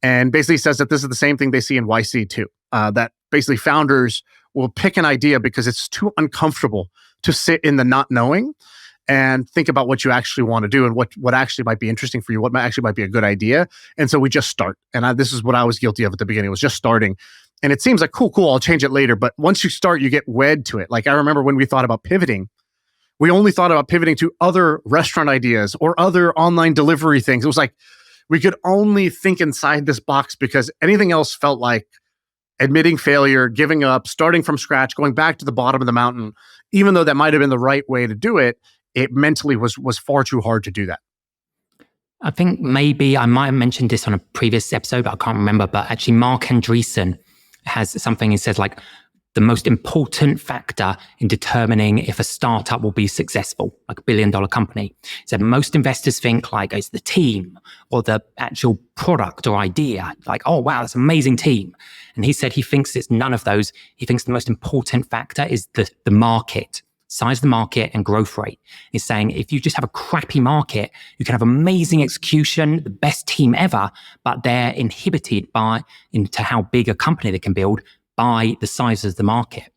And basically says that this is the same thing they see in YC too, that basically founders will pick an idea because it's too uncomfortable to sit in the not knowing and think about what you actually want to do and what actually might be interesting for you, what actually might be a good idea. And so we just start. And this is what I was guilty of at the beginning, was just starting. And it seems like, cool, I'll change it later. But once you start, you get wed to it. Like I remember when we thought about pivoting, we only thought about pivoting to other restaurant ideas or other online delivery things. It was like we could only think inside this box because anything else felt like admitting failure, giving up, starting from scratch, going back to the bottom of the mountain. Even though that might have been the right way to do it, it mentally was far too hard to do that. I think maybe I might have mentioned this on a previous episode, but I can't remember. But actually, Mark Andreessen has something he says like, the most important factor in determining if a startup will be successful, like $1 billion company. He said most investors think like it's the team or the actual product or idea. Like, oh, wow, that's an amazing team. And he said he thinks it's none of those. He thinks the most important factor is the market, size of the market and growth rate. He's saying if you just have a crappy market, you can have amazing execution, the best team ever, but they're inhibited into how big a company they can build by the size of the market.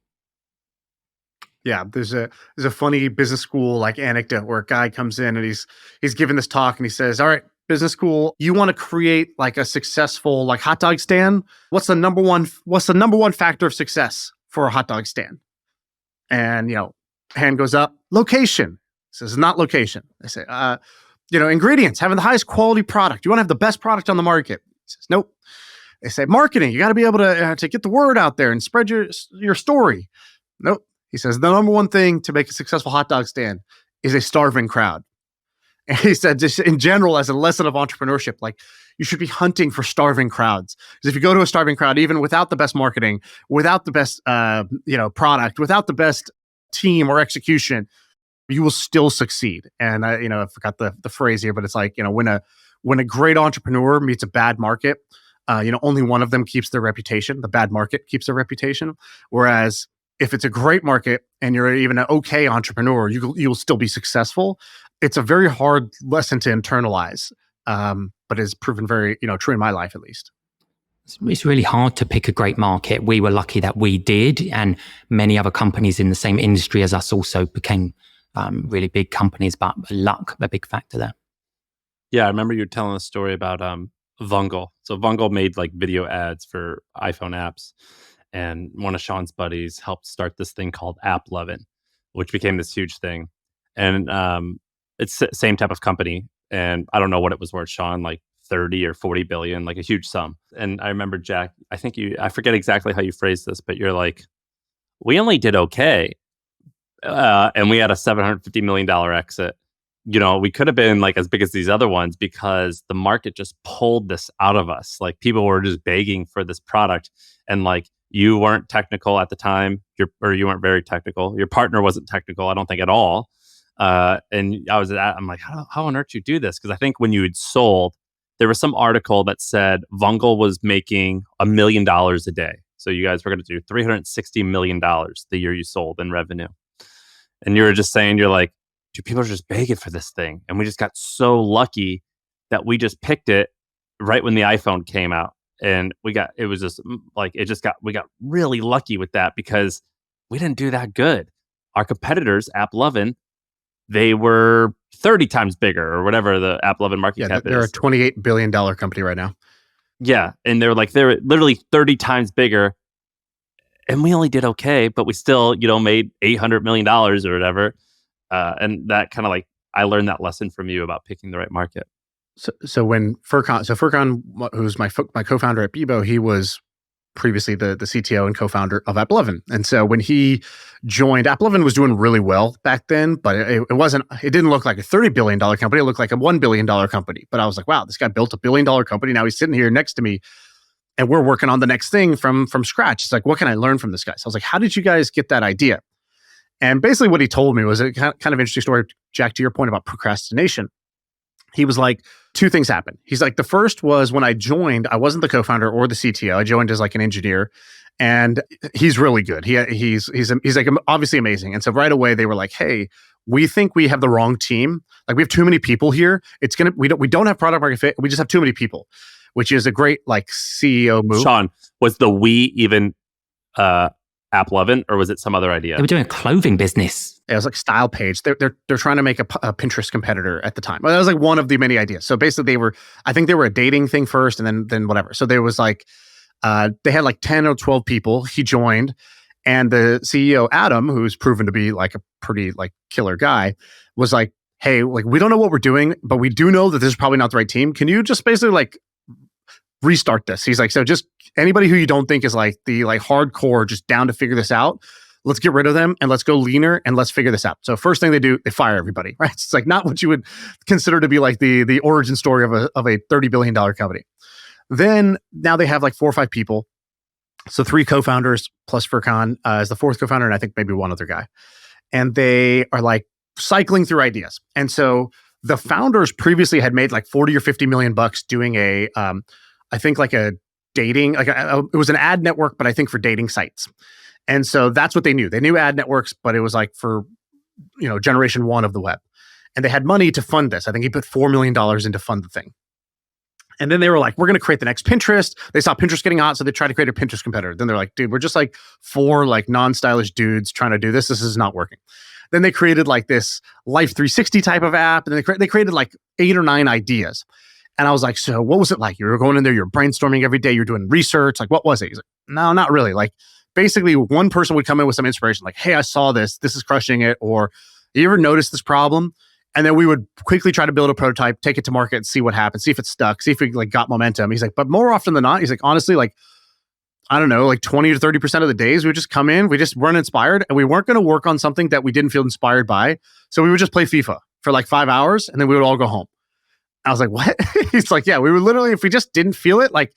Yeah, there's a funny business school like anecdote where a guy comes in and he's giving this talk and he says, all right, business school, you want to create like a successful like hot dog stand? What's the number one factor of success for a hot dog stand? And hand goes up, location. He says, not location. I say, ingredients, having the highest quality product. You want to have the best product on the market. He says, nope. They say marketing. You got to be able to get the word out there and spread your story. Nope. He says the number one thing to make a successful hot dog stand is a starving crowd. And he said, just in general, as a lesson of entrepreneurship, like you should be hunting for starving crowds. Because if you go to a starving crowd, even without the best marketing, without the best product, without the best team or execution, you will still succeed. And I forgot the phrase here, but it's like when a great entrepreneur meets a bad market. Only one of them keeps their reputation. The bad market keeps their reputation. Whereas if it's a great market and you're even an okay entrepreneur, you'll still be successful. It's a very hard lesson to internalize, but it's proven very true in my life at least. It's really hard to pick a great market. We were lucky that we did, and many other companies in the same industry as us also became really big companies. But luck, a big factor there. Yeah, I remember you telling a story about Vungle. So Vungle made like video ads for iPhone apps, and one of Shaan's buddies helped start this thing called AppLovin, which became this huge thing. And it's the same type of company, and I don't know what it was worth, Shaan, like 30 or 40 billion, like a huge sum. And I remember, Jack, I forget exactly how you phrased this, but you're like, we only did okay, and we had a $750 million exit. We could have been like as big as these other ones because the market just pulled this out of us. Like people were just begging for this product, and like you weren't technical at the time, you weren't very technical. Your partner wasn't technical, I don't think at all. And I'm like, how on earth do you do this? Because I think when you had sold, there was some article that said Vungle was making $1 million a day. So you guys were going to do $360 million the year you sold in revenue. And you were just saying, you're like, dude, people are just begging for this thing. And we just got so lucky that we just picked it right when the iPhone came out. And we got really lucky with that because we didn't do that good. Our competitors, AppLovin, they were 30 times bigger or whatever the AppLovin market cap is. They're a $28 billion company right now. Yeah. And they're literally 30 times bigger. And we only did okay, but we still, made $800 million or whatever. And that kind of like, I learned that lesson from you about picking the right market. So when Furkan, who's my co-founder at Bebo, he was previously the CTO and co-founder of AppLovin. And so when he joined, AppLovin was doing really well back then, but it didn't look like a $30 billion company. It looked like a $1 billion company. But I was like, wow, this guy built a $1 billion company. Now he's sitting here next to me and we're working on the next thing from scratch. It's like, what can I learn from this guy? So I was like, how did you guys get that idea? And basically what he told me was a kind of interesting story, Jack, to your point about procrastination. He was like, two things happened. He's like, the first was when I joined, I wasn't the co-founder or the CTO. I joined as like an engineer, and he's really good. He's like obviously amazing. And so right away they were like, hey, we think we have the wrong team. Like we have too many people here. We don't have product market fit. We just have too many people, which is a great like CEO move. Shaan, was the we even AppLovin, or was it some other idea? They were doing a clothing business. It was like Style Page. They're trying to make a Pinterest competitor at the time. Well, that was like one of the many ideas. So basically I think they were a dating thing first and then whatever. So there was like, they had like 10 or 12 people. He joined, and the CEO, Adam, who's proven to be like a pretty like killer guy, was like, hey, like, we don't know what we're doing, but we do know that this is probably not the right team. Can you just basically like restart this? He's like, so just anybody who you don't think is like the like hardcore, just down to figure this out, let's get rid of them and let's go leaner and let's figure this out. So first thing they do, they fire everybody, right? It's like not what you would consider to be like the origin story of a $30 billion company. Then now they have like 4 or 5 people. So 3 co-founders plus Furkan as the 4th co-founder, and I think maybe one other guy. And they are like cycling through ideas. And so the founders previously had made like 40 or 50 million bucks doing a, I think like a dating, like it was an ad network, but I think for dating sites. And so that's what they knew. They knew ad networks, but it was like for, generation 1 of the web. And they had money to fund this. I think he put $4 million in to fund the thing. And then they were like, we're going to create the next Pinterest. They saw Pinterest getting hot, so they tried to create a Pinterest competitor. Then they're like, dude, we're just like 4 like non-stylish dudes trying to do this. This is not working. Then they created like this Life 360 type of app. And they created like 8 or 9 ideas. And I was like, so what was it like? You were going in there, you're brainstorming every day, you're doing research. Like, what was it? He's like, no, not really. Like, basically, one person would come in with some inspiration, like, hey, I saw this. This is crushing it. Or, you ever noticed this problem? And then we would quickly try to build a prototype, take it to market, and see what happens, see if it stuck, see if we like got momentum. He's like, but more often than not, he's like, honestly, like, I don't know, like 20 to 30% of the days, we would just come in, we just weren't inspired, and we weren't going to work on something that we didn't feel inspired by. So we would just play FIFA for like 5 hours, and then we would all go home. I was like, what? He's like, yeah, we were literally, if we just didn't feel it, like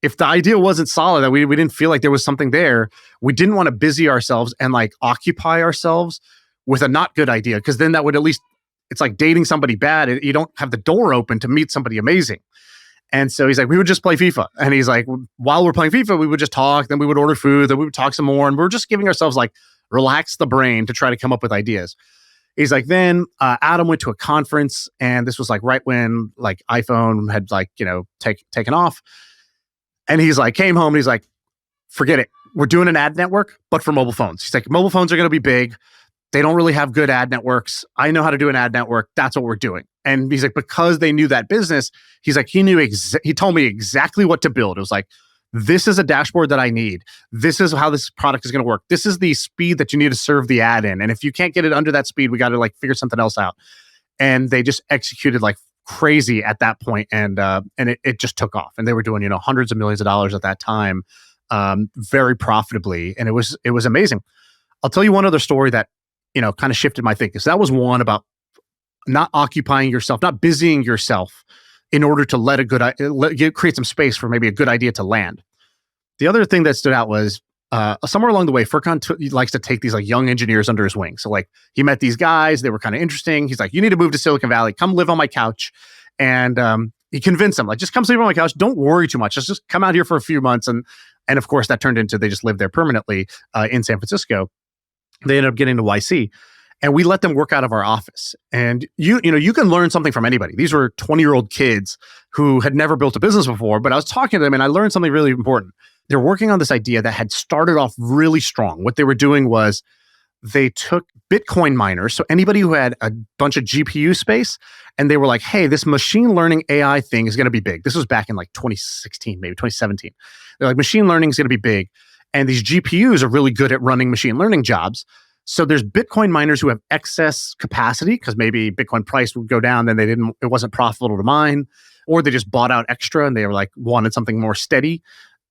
if the idea wasn't solid, that we didn't feel like there was something there, we didn't want to busy ourselves and like occupy ourselves with a not good idea, because then that would at least, it's like dating somebody bad. You don't have the door open to meet somebody amazing. And so he's like, we would just play FIFA. And he's like, while we're playing FIFA, we would just talk, then we would order food, then we would talk some more. And we're just giving ourselves like, relax the brain to try to come up with ideas. He's like, then Adam went to a conference, and this was like right when like iPhone had like, taken off. And he's like, came home and he's like, forget it. We're doing an ad network, but for mobile phones. He's like, mobile phones are going to be big. They don't really have good ad networks. I know how to do an ad network. That's what we're doing. And he's like, because they knew that business, he's like, he told me exactly what to build. It was like, this is a dashboard that I need. This is how this product is going to work. This is the speed that you need to serve the ad in. And if you can't get it under that speed, we got to like figure something else out. And they just executed like crazy at that point. And it just took off. And they were doing, hundreds of millions of dollars at that time, very profitably. And it was amazing. I'll tell you one other story that, kind of shifted my thinking. So that was one about not occupying yourself, not busying yourself in order to let create some space for maybe a good idea to land. The other thing that stood out was somewhere along the way, Furkan likes to take these like young engineers under his wing. So like he met these guys, they were kind of interesting. He's like, you need to move to Silicon Valley, come live on my couch. And he convinced them, like, just come sleep on my couch. Don't worry too much. Just come out here for a few months. And of course that turned into, they just lived there permanently in San Francisco. They ended up getting to YC, and we let them work out of our office. And you can learn something from anybody. These were 20-year-old kids who had never built a business before, but I was talking to them and I learned something really important. They're working on this idea that had started off really strong. What they were doing was they took Bitcoin miners, so anybody who had a bunch of GPU space, and they were like, hey, this machine learning AI thing is going to be big. This was back in like 2016, maybe 2017. They're like, machine learning is going to be big. And these GPUs are really good at running machine learning jobs. So there's Bitcoin miners who have excess capacity because maybe Bitcoin price would go down, then it wasn't profitable to mine, or they just bought out extra and they were like wanted something more steady.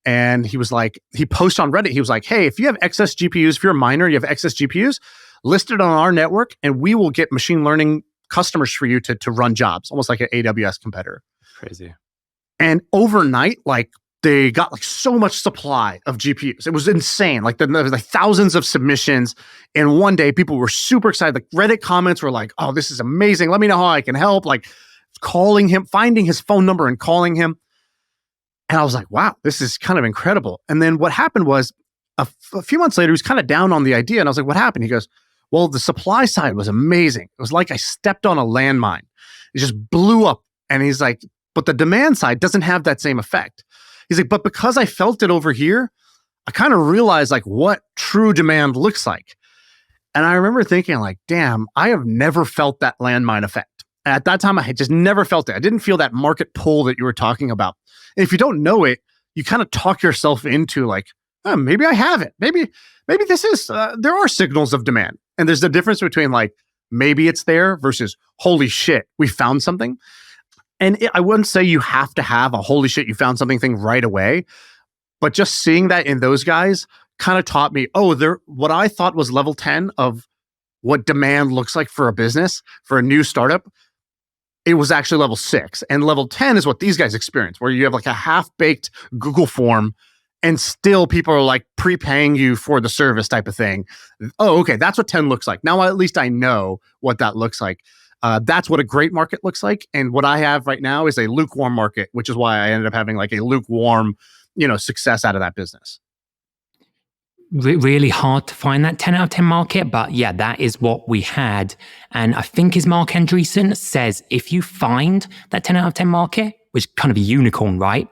And he was like, he posted on Reddit, he was like, hey, if you have excess GPUs, if you're a miner, you have excess GPUs, list it on our network and we will get machine learning customers for you to run jobs, almost like an AWS competitor. Crazy. And overnight, like, they got like so much supply of GPUs. It was insane. Like there was like thousands of submissions. And one day people were super excited. Like Reddit comments were like, oh, this is amazing. Let me know how I can help. Like calling him, finding his phone number and calling him. And I was like, wow, this is kind of incredible. And then what happened was a few months later, he was kind of down on the idea. And I was like, what happened? He goes, well, the supply side was amazing. It was like I stepped on a landmine. It just blew up. And he's like, but the demand side doesn't have that same effect. He's like, but because I felt it over here, I kind of realized like what true demand looks like. And I remember thinking like, damn, I have never felt that landmine effect. And at that time, I had just never felt it. I didn't feel that market pull that you were talking about. And if you don't know it, you kind of talk yourself into like, oh, maybe I have it. Maybe this is, there are signals of demand. And there's the difference between like, maybe it's there versus holy shit, we found something. And I wouldn't say you have to have a holy shit, you found something thing right away. But just seeing that in those guys kind of taught me, what I thought was level 10 of what demand looks like for a business, for a new startup, it was actually level 6. And level 10 is what these guys experience, where you have like a half-baked Google form and still people are like prepaying you for the service type of thing. Oh, okay, that's what 10 looks like. Now at least I know what that looks like. That's what a great market looks like. And what I have right now is a lukewarm market, which is why I ended up having like a lukewarm, success out of that business. Really hard to find that 10 out of 10 market, but yeah, that is what we had. And I think his Mark Andreessen says, if you find that 10 out of 10 market, which is kind of a unicorn, right?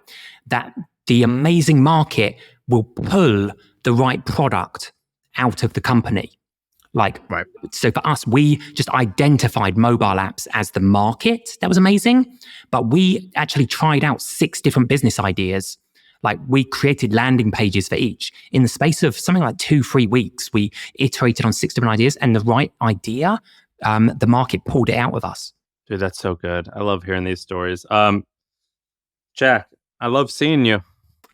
That the amazing market will pull the right product out of the company. Right. So for us, we just identified mobile apps as the market. That was amazing. But we actually tried out 6 different business ideas. Like we created landing pages for each. In the space of something like 2-3 weeks, we iterated on 6 different ideas, and the right idea, the market pulled it out of us. Dude, that's so good. I love hearing these stories. Jack, I love seeing you.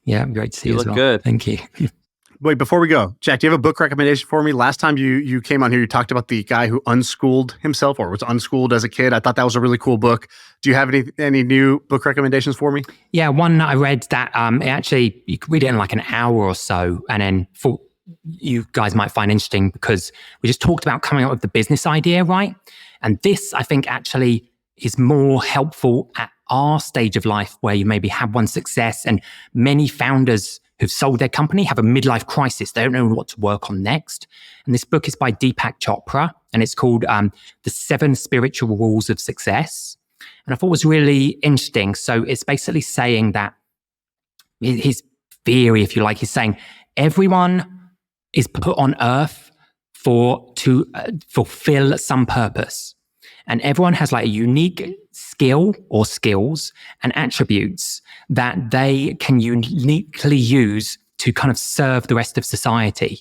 Yeah, great to see you. You as look well. good. Thank you. Wait, before we go, Jack, do you have a book recommendation for me? Last time you came on here, you talked about the guy who unschooled himself or was unschooled as a kid. I thought that was a really cool book. Do you have any new book recommendations for me? Yeah, one that I read that actually you could read it in like an hour or so, and then thought you guys might find interesting because we just talked about coming up with the business idea, right? And this, I think, actually is more helpful at our stage of life where you maybe have one success, and many founders who've sold their company have a midlife crisis. They don't know what to work on next. And this book is by Deepak Chopra, and it's called The 7 Spiritual Rules of Success. And I thought it was really interesting. So it's basically saying that his theory, if you like, is saying everyone is put on earth to fulfill some purpose. And everyone has like a unique skill or skills and attributes that they can uniquely use to kind of serve the rest of society.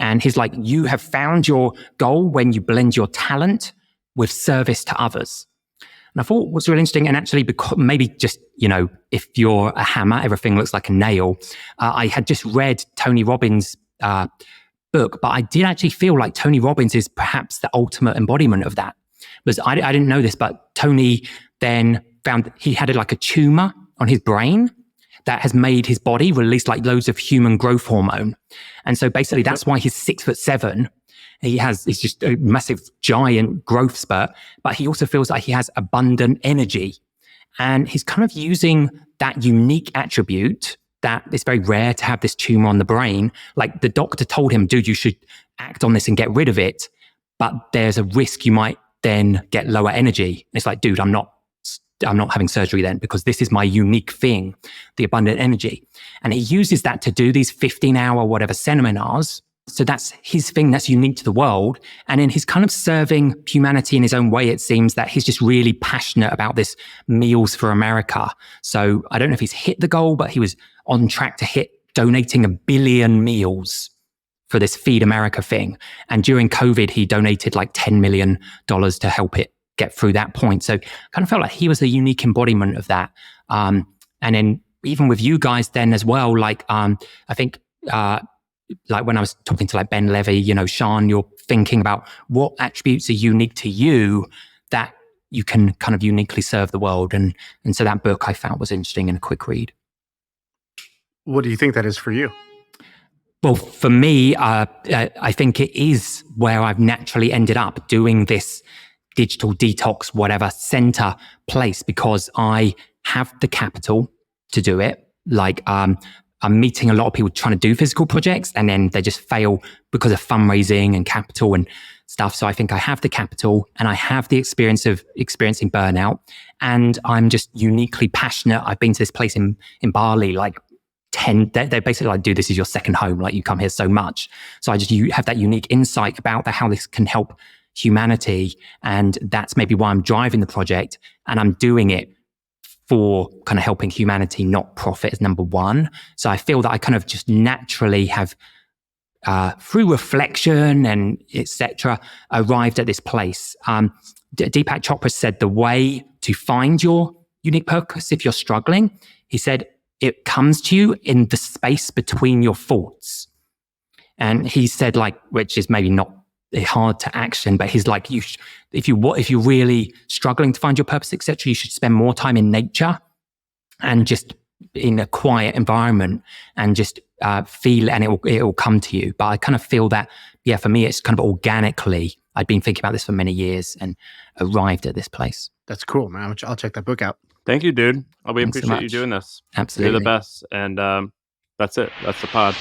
And he's like, you have found your goal when you blend your talent with service to others. And I thought it was really interesting. And actually, because maybe just, if you're a hammer, everything looks like a nail. I had just read Tony Robbins' book, but I did actually feel like Tony Robbins is perhaps the ultimate embodiment of that. Because I didn't know this, but Tony then found he had like a tumor on his brain that has made his body release like loads of human growth hormone. And so basically that's why he's 6'7". He's just a massive giant growth spurt, but he also feels like he has abundant energy. And he's kind of using that unique attribute that it's very rare to have this tumor on the brain. Like the doctor told him, dude, you should act on this and get rid of it. But there's a risk you might then get lower energy. It's like, dude, I'm not having surgery then because this is my unique thing, the abundant energy. And he uses that to do these 15-hour whatever seminars. So that's his thing that's unique to the world. And then he's kind of serving humanity in his own way. It seems that he's just really passionate about this Meals for America. So I don't know if he's hit the goal, but he was on track to hit donating 1 billion meals for this Feed America thing. And during COVID, he donated like $10 million to help it get through that point. So kind of felt like he was a unique embodiment of that. And then even with you guys then as well, like, I think, like when I was talking to like Ben Levy, Shaan, you're thinking about what attributes are unique to you that you can kind of uniquely serve the world. And so that book I found was interesting and a quick read. What do you think that is for you? Well, for me, I think it is where I've naturally ended up doing this digital detox, whatever center place, because I have the capital to do it. Like, I'm meeting a lot of people trying to do physical projects and then they just fail because of fundraising and capital and stuff. So I think I have the capital and I have the experience of experiencing burnout, and I'm just uniquely passionate. I've been to this place in Bali like they basically like, do this as your second home, like you come here so much. So you have that unique insight about how this can help humanity, and that's maybe why I'm driving the project, and I'm doing it for kind of helping humanity, not profit, as number one. So I feel that I kind of just naturally have, through reflection and etc., arrived at this place. Deepak Chopra said the way to find your unique purpose, if you're struggling, he said, it comes to you in the space between your thoughts. And he said, like, which is maybe not hard to action, but he's like, if you're really struggling to find your purpose, etc., you should spend more time in nature and just in a quiet environment and just feel, and it will come to you. But I kind of feel that, yeah, for me, it's kind of organically. I'd been thinking about this for many years and arrived at this place. That's cool, man. I'll check that book out. Thank you, dude. We Thanks appreciate so you doing this. Absolutely. You're the best. And that's it. That's the pod.